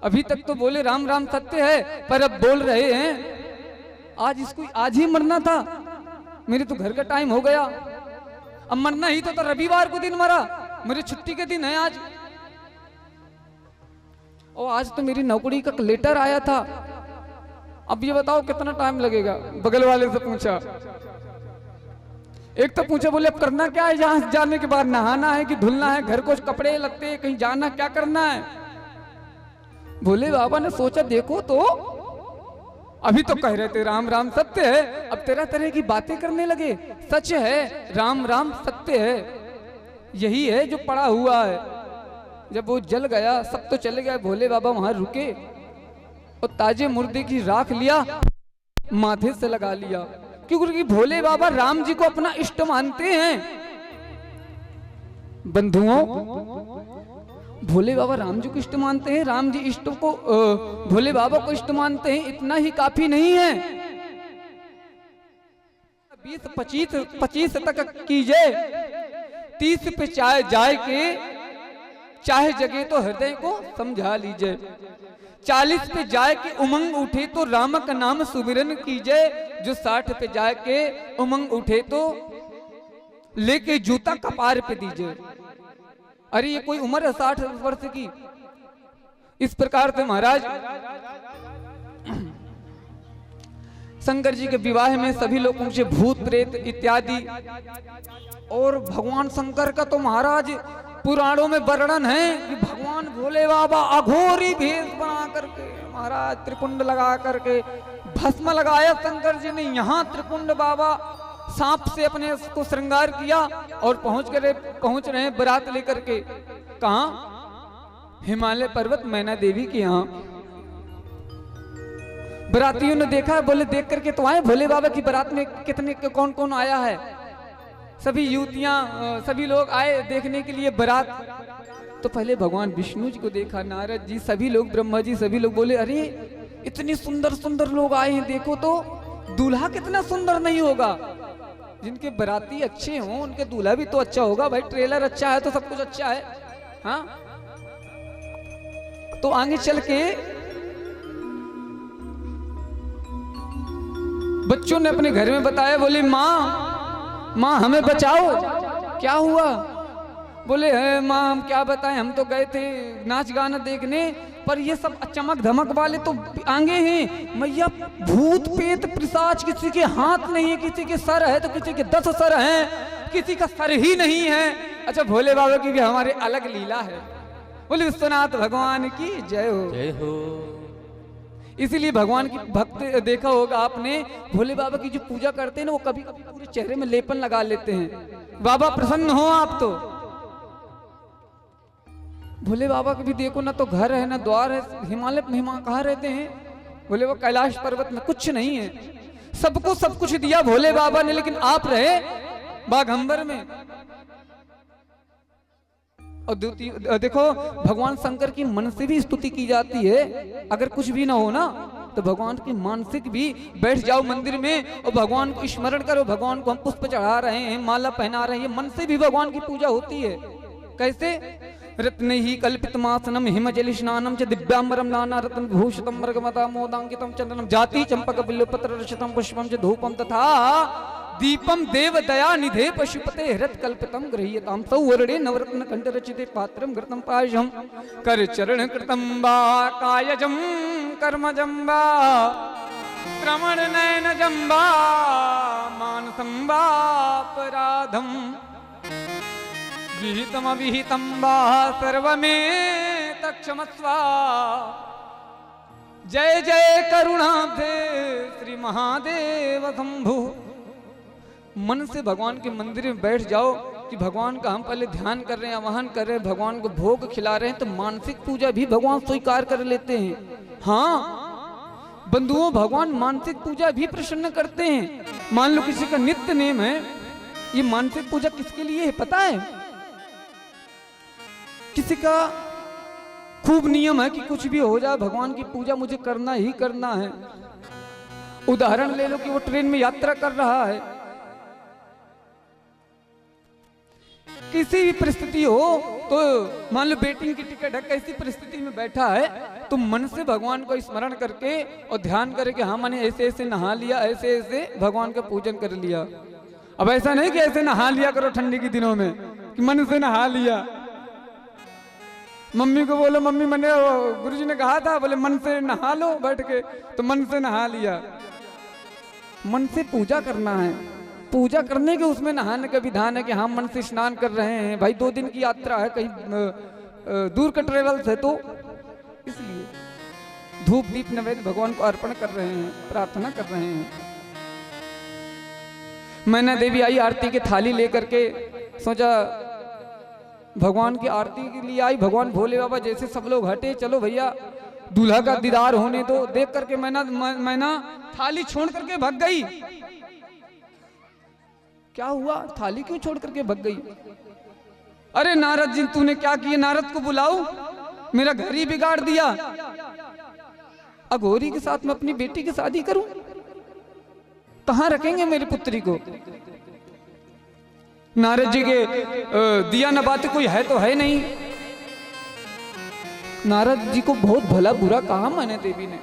अभी तक तो बोले राम राम सत्य है, पर अब बोल रहे हैं आज इसको आज ही मरना था। मेरे तो घर का टाइम हो गया, अब मरना ही तो था। रविवार को दिन मरा, मेरी छुट्टी के दिन है आज। और आज तो मेरी नौकरी का लेटर आया था, अब ये बताओ कितना टाइम लगेगा। बगल वाले से पूछा, एक तो पूछा, बोले अब करना क्या है, यहाँ जाने के बाद नहाना है कि धुलना है, घर को कपड़े लगते हैं, कहीं जाना, क्या करना है। भोले बाबा ने सोचा, देखो तो अभी तो कह रहे थे राम राम सत्य है, अब तरह तरह की बातें करने लगे। सच है, राम राम सत्य है, यही है जो पड़ा हुआ है। जब वो जल गया, सब तो चले गए, भोले बाबा वहां रुके और ताजे मुर्दे की राख लिया, माथे से लगा लिया, क्योंकि भोले बाबा राम जी को अपना इष्ट मानते हैं। बंधुओं, भोले बाबा राम जी को इष्ट मानते हैं, राम जी इष्ट को भोले बाबा को इष्ट मानते हैं, इतना ही काफी नहीं है। 20-25 तक कीजिए, 30 पे जाए के चाहे जगे तो हृदय को समझा लीजिए, 40 पे जाए के उमंग उठे तो राम का नाम सुमिरन कीजिए, जो 60 पे जाए के उमंग उठे तो लेके जूता कपार पे दीजिए। अरे ये कोई उम्र है 60 वर्ष की। इस प्रकार से महाराज शंकर जी के विवाह में सभी लोगों से भूत प्रेत इत्यादि, और भगवान शंकर का तो महाराज पुराणों में वर्णन है कि भगवान भोले बाबा अघोरी भेष बना करके, महाराज त्रिपुंड लगा करके, भस्म लगाया शंकर जी ने। यहाँ त्रिपुंड बाबा सांप से अपने को श्रृंगार किया और पहुंच रहे हैं बारात लेकर के। कहा? हिमालय पर्वत मैना देवी के यहाँ। बरातियों ने देखा, बोले देख करके तो आए, भोले बाबा की बारात में कितने कौन कौन आया है। सभी युवतियां, सभी लोग आए देखने के लिए बारात। तो पहले भगवान विष्णु जी को देखा, नारद जी, सभी लोग, ब्रह्मा जी, सभी लोग बोले, अरे इतने सुंदर सुंदर लोग आए हैं, देखो तो दूल्हा कितना सुंदर नहीं होगा। जिनके बराती अच्छे हों उनके दूल्हा भी तो अच्छा होगा भाई, ट्रेलर अच्छा है तो सब कुछ अच्छा है। हाँ, तो आगे चल के बच्चों ने अपने घर में बताया, बोले माँ हमें बचाओ। क्या हुआ? बोले है माँ हम क्या बताएं, हम तो गए थे नाच गाना देखने, पर ये सब चमक धमक वाले तो आगे हैं मैया, भूत पेत पिशाच, किसी के हाथ नहीं है, किसी के सर है तो किसी के 10 सर हैं, किसी का सर ही नहीं है। अच्छा, भोले बाबा की भी हमारे अलग लीला है। बोले विश्वनाथ भगवान की जय हो, जय हो। इसीलिए भगवान की भक्त देखा होगा आपने, भोले बाबा की जो पूजा करते हैं ना, वो कभी कभी पूरे चेहरे में लेपन लगा लेते हैं। बाबा प्रसन्न हो आप तो। भोले बाबा के भी देखो ना, तो घर है ना द्वार है, हिमालय में कहाँ रहते हैं बोले? वो कैलाश पर्वत में। कुछ नहीं है, सबको सब कुछ दिया भोले बाबा ने, लेकिन आप रहे बाघंबर में। और देखो भगवान शंकर की मन से भी स्तुति की जाती है। अगर कुछ भी ना हो ना, तो भगवान की मानसिक भी बैठ जाओ मंदिर में और भगवान को स्मरण करो, भगवान को हम पुष्प चढ़ा रहे हैं, माला पहना रहे हैं, मन से भी भगवान की पूजा होती है। कैसे? रत्न ही कल्पितमासनम हिमजल स्नानम च दिव्यांबरम नाना रत्न भूषितम मृगमता मोदांकितम चंदनम जाति चंपक बिल्वपत्र रक्षितम पुष्पम च धूपम तथा दीपम देव दया निधे पशुपते हृत कल्पितम गृह्यताम सौवर्णे नवरत्न कंठ रचिते पात्रम घृतम पायसम कर चरण कृतम वा कायजम कर्मजम वा क्रमण नयनजम वा मानसम वा अपराधम विहितम अविहितम वा सर्वमेत क्षमस्व। जय जय करुणाब्धे श्री महादेव शंभु। मन से भगवान के मंदिर में बैठ जाओ कि भगवान का हम पहले ध्यान कर रहे हैं, आवाहन कर रहे हैं, भगवान को भोग खिला रहे हैं, तो मानसिक पूजा भी भगवान स्वीकार कर लेते हैं। हाँ बंधुओं, भगवान मानसिक पूजा भी प्रसन्न करते हैं। मान लो किसी का नित्य नेम है, ये मानसिक पूजा किसके लिए है पता है? किसी का खूब नियम है कि कुछ भी हो जाए भगवान की पूजा मुझे करना ही करना है। उदाहरण ले लो कि वो ट्रेन में यात्रा कर रहा है, किसी भी परिस्थिति हो, तो मान लो वेटिंग की टिकट है, कैसी परिस्थिति में बैठा है, तो मन से भगवान को स्मरण करके और ध्यान करके, हाँ मैंने ऐसे ऐसे नहा लिया, ऐसे ऐसे भगवान का पूजन कर लिया, अब ऐसा नहीं कि ऐसे नहा लिया करो ठंडी के दिनों में कि मन से नहा लिया। मम्मी को बोलो मम्मी मैंने गुरुजी ने कहा था, बोले मन से नहा लो बैठ के, तो मन से नहा लिया। मन से पूजा करना है, पूजा करने के उसमें नहाने का विधान है कि हाँ मन से स्नान कर रहे हैं भाई, 2 दिन की यात्रा है, कहीं दूर का ट्रेवल्स है, तो इसलिए धूप दीप नैवेद्य भगवान को अर्पण कर रहे हैं, प्रार्थना कर रहे हैं। मैना देवी आई आरती की थाली लेकर के, सोचा भगवान की आरती के लिए आई। भगवान भोले बाबा जैसे सब लोग हटे, चलो भैया दूल्हा का दीदार होने दो। देख करके मैना थाली छोड़ करके भाग गई। क्या हुआ, थाली क्यों छोड़ करके भाग गई? अरे नारद जी तूने क्या किया, नारद को बुलाओ, मेरा घर ही बिगाड़ दिया। अघोरी के साथ मैं अपनी बेटी की शादी करूं? कहां रखेंगे मेरी पुत्री को? नारद जी के दिया न बात कोई है तो है नहीं। नारद जी को बहुत भला बुरा कहा मैंने देवी ने।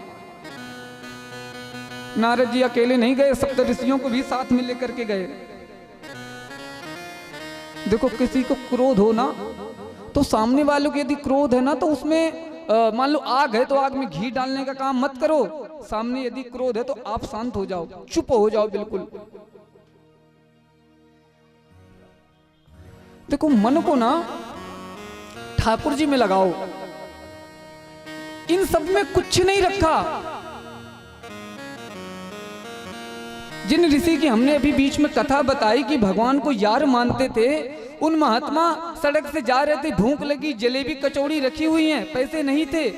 नारद जी अकेले नहीं गए, सप्त ऋषियों को भी साथ में लेकर के गए। देखो किसी को क्रोध हो ना, तो सामने वालों के यदि क्रोध है ना, तो उसमें मान लो आग है तो आग में घी डालने का काम मत करो। सामने यदि क्रोध है तो आप शांत हो जाओ, चुप हो जाओ बिल्कुल। देखो मन को ना ठाकुर जी में लगाओ, इन सब में कुछ नहीं रखा। जिन ऋषि की हमने अभी बीच में कथा बताई कि भगवान को यार मानते थे, उन महात्मा सड़क से जा रहे थे, भूख लगी, जलेबी कचौड़ी रखी हुई हैं, पैसे नहीं थे,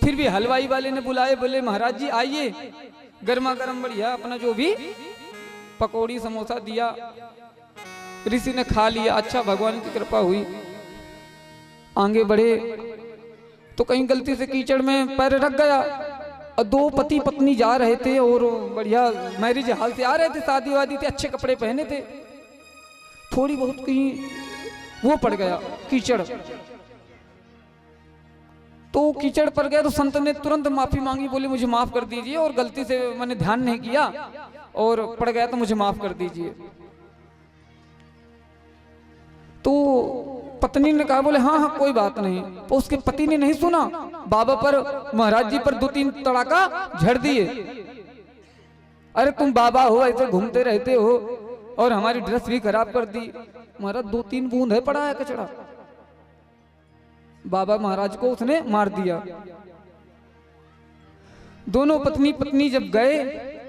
फिर भी हलवाई वाले ने बुलाए, बोले महाराज जी आइए, गर्मा गर्म बढ़िया अपना जो भी पकौड़ी समोसा दिया। ऋषि ने खा लिया, अच्छा भगवान की कृपा हुई। आगे बढ़े तो कहीं गलती से कीचड़ में पैर रख गया, और 2 पति पत्नी जा रहे थे और बढ़िया मैरिज हाल से आ रहे थे, शादी वादी थे, अच्छे कपड़े पहने थे, थोड़ी बहुत कहीं वो पड़ गया कीचड़, तो कीचड़ पड़ गया। तो संत ने तुरंत माफी मांगी, बोले मुझे माफ कर दीजिए, और गलती से मैंने ध्यान नहीं किया और पड़ गया तो मुझे माफ कर दीजिए। तो पत्नी ने कहा, बोले हाँ हाँ कोई बात नहीं। तो उसके पति ने नहीं सुना, बाबा पर महाराज जी पर 2-3 तड़ाका झड़ दिए। अरे तुम बाबा हो, ऐसे घूमते रहते हो और हमारी ड्रेस भी खराब कर दी। महाराज 2-3 बूंद है पड़ा है कचड़ा, बाबा महाराज को उसने मार दिया। दोनों पत्नी पत्नी जब गए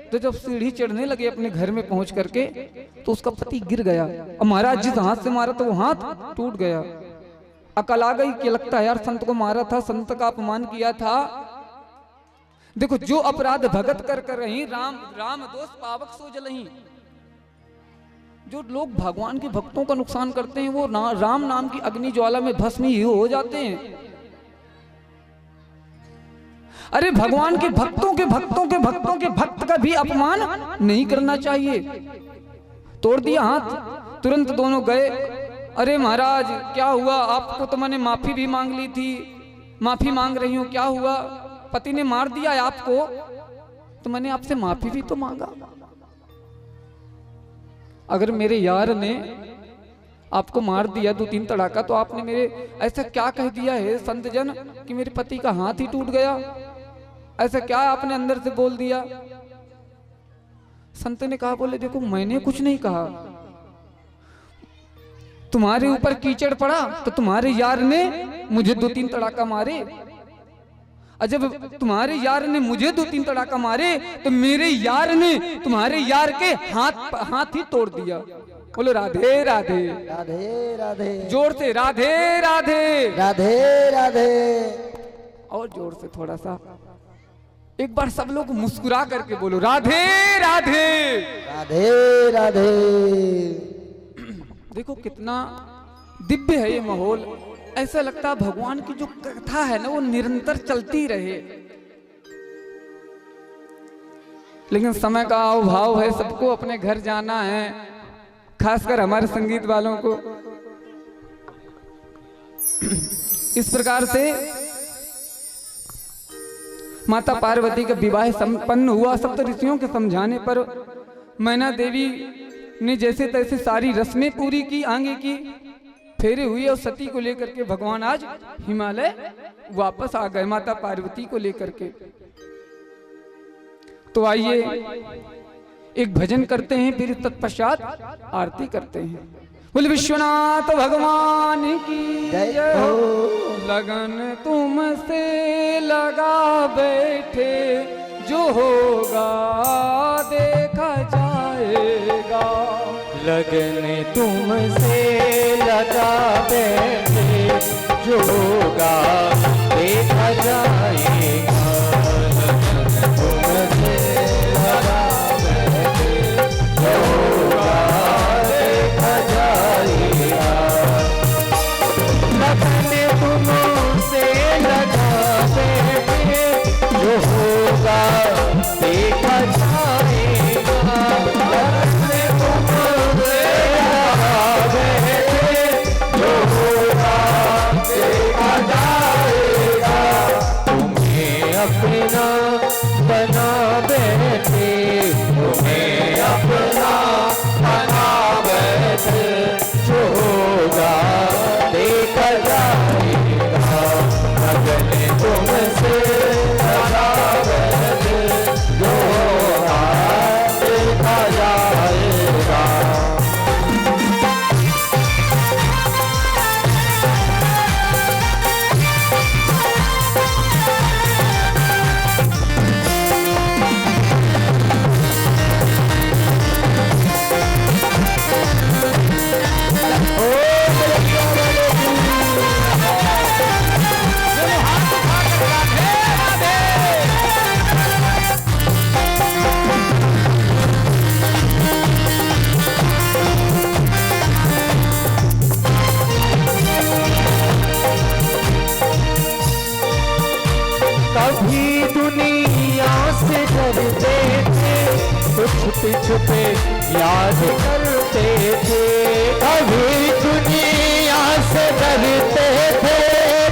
तो जब सीढ़ी चढ़ने लगे अपने घर में पहुंच करके, तो उसका पति गिर गया, और महाराज जिस हाथ से मारा तो वो हाथ टूट गया। अकल आ गई कि लगता है यार संत को मारा था, संत का अपमान किया था। देखो जो अपराध भगत कर रही, राम दोष पावक सो जलही। जो लोग भगवान के भक्तों का नुकसान करते हैं, वो राम नाम की अग्नि ज्वाला में भस्म ही हो जाते हैं। अरे भगवान के भक्तों के भक्त का भी अपमान नहीं करना चाहिए। तोड़ दिया हाथ, तुरंत दोनों गए। अरे महाराज क्या हुआ, आपको तो मैंने माफी भी मांग ली थी, माफी मांग रही हूं, क्या हुआ? पति ने मार दिया आपको, तो मैंने आपसे माफी भी तो मांगा। अगर मेरे यार ने आपको मार दिया 2-3 तड़ाका, तो आपने मेरे ऐसा क्या कह दिया है संत जन कि मेरे पति का हाथ ही टूट गया? ऐसा क्या आपने अंदर से बोल दिया? संत ने कहा, बोले देखो मैंने कुछ नहीं कहा, तुम्हारे ऊपर कीचड़ पड़ा तो तुम्हारे यार ने मुझे 2-3 तड़ाका मारे, और जब तुम्हारे यार ने मुझे 2-3 तड़ाका मारे तो मेरे यार ने तुम्हारे यार के हाथ ही तोड़ दिया। बोलो राधे राधे राधे राधे, जोर से राधे राधे राधे राधे, और जोर से थोड़ा सा, एक बार सब लोग मुस्कुरा करके बोलो राधे राधे राधे राधे। देखो कितना दिव्य है ये माहौल। ऐसा लगता है भगवान की जो कथा है ना, वो निरंतर चलती रहे। लेकिन समय का अभाव है, सबको अपने घर जाना है, खासकर हमारे संगीत वालों को। इस प्रकार से माता पार्वती का विवाह संपन्न हुआ। सप्त ऋषियों के समझाने पर मैना देवी ने जैसे तैसे सारी रस्में पूरी की, आगे की, फेरे हुए और सती को लेकर के भगवान आज हिमालय वापस आ गए माता पार्वती को लेकर के। तो आइए एक भजन करते हैं, फिर तत्पश्चात आरती करते हैं। बोल विश्वनाथ भगवान की जय हो। लगन तुमसे लगा बैठे, जो होगा देखा जाएगा। लगन तुमसे लगा बैठे, जो होगा देखा जाएगा। लगन तुमसे लगा बैठे, जो होगा देखा जाएगा। लगन तुमसे लगा बैठे, जो होगा देखा जाएगा। अपना बना बैठे, तुम्हें अपना बना बैठे, जो होगा देखा जाएगा। लगन तुमसे लगा बैठे, जो होगा देखा जाएगा। कभी दुनिया से डरते थे, तो छुपे छुपे याद करते थे। कभी दुनिया से डरते थे,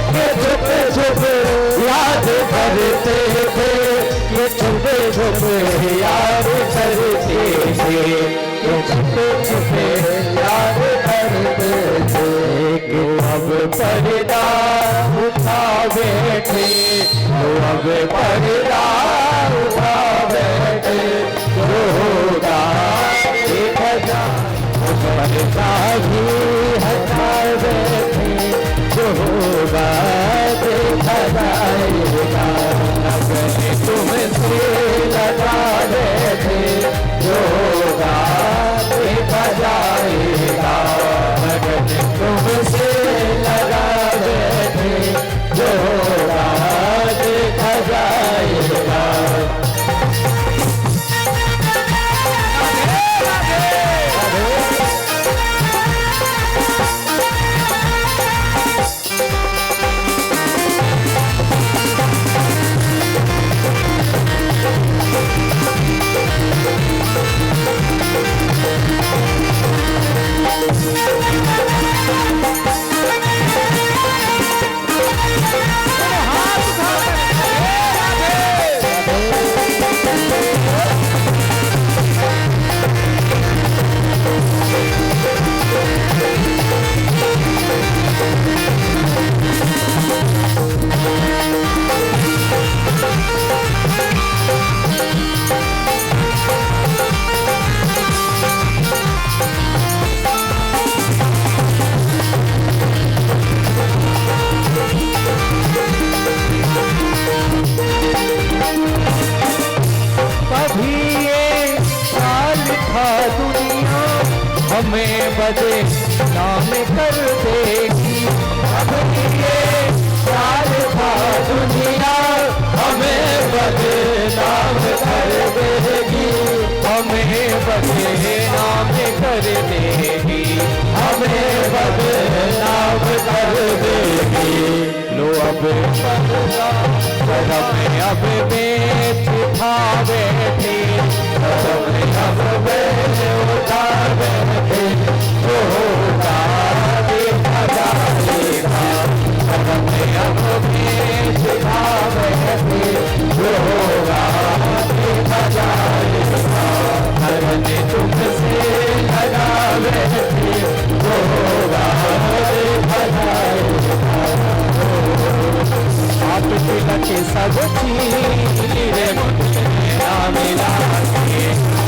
कि छुपे छुपे याद करते थे। ये छुपे छुपे याद करते थे, ये छुपे छुपे याद करते थे। कि अब पर्दा उठा बैठे, तो अब पर्दा उठा बैठे, जो होगा देखा जाए। पर्दा भी हटा बैठे, जो होगा देखा जाएगा। लगन तुमसे लगा बैठे, जो होगा देखा जाएगा। लगन तुमसे लगा बैठे, जो होगा देखा जाएगा। हमें बदे नाम कर देगी। अब ये साल था दुनिया हमें बदे नाम कर देगी। हमें बदे नाम कर देगी। हमें बदे नाम कर देगी। लो अब बदला हमें अब बेच खा बैठी। हमें अब बेच उठा बैठे। जो होगा देखा जाएगा। हमें अब बेच खा बैठे। जो होगा देखा जाएगा। हमें तुमसे सब छीन रे मुझसे नैना मिला के,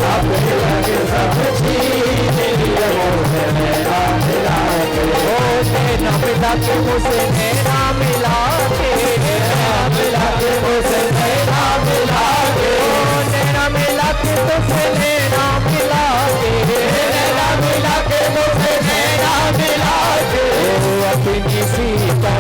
अपने लग सब छीन रे मुझसे नैना मिला के। ओ नैना मिला के मुझसे नैना मिला के, नैना मिला के मुझसे नैना मिला के, ओ नैना मिला के तुझसे नैना मिला के, नैना मिला के मुझसे नैना मिला के। ओ अपनी सीता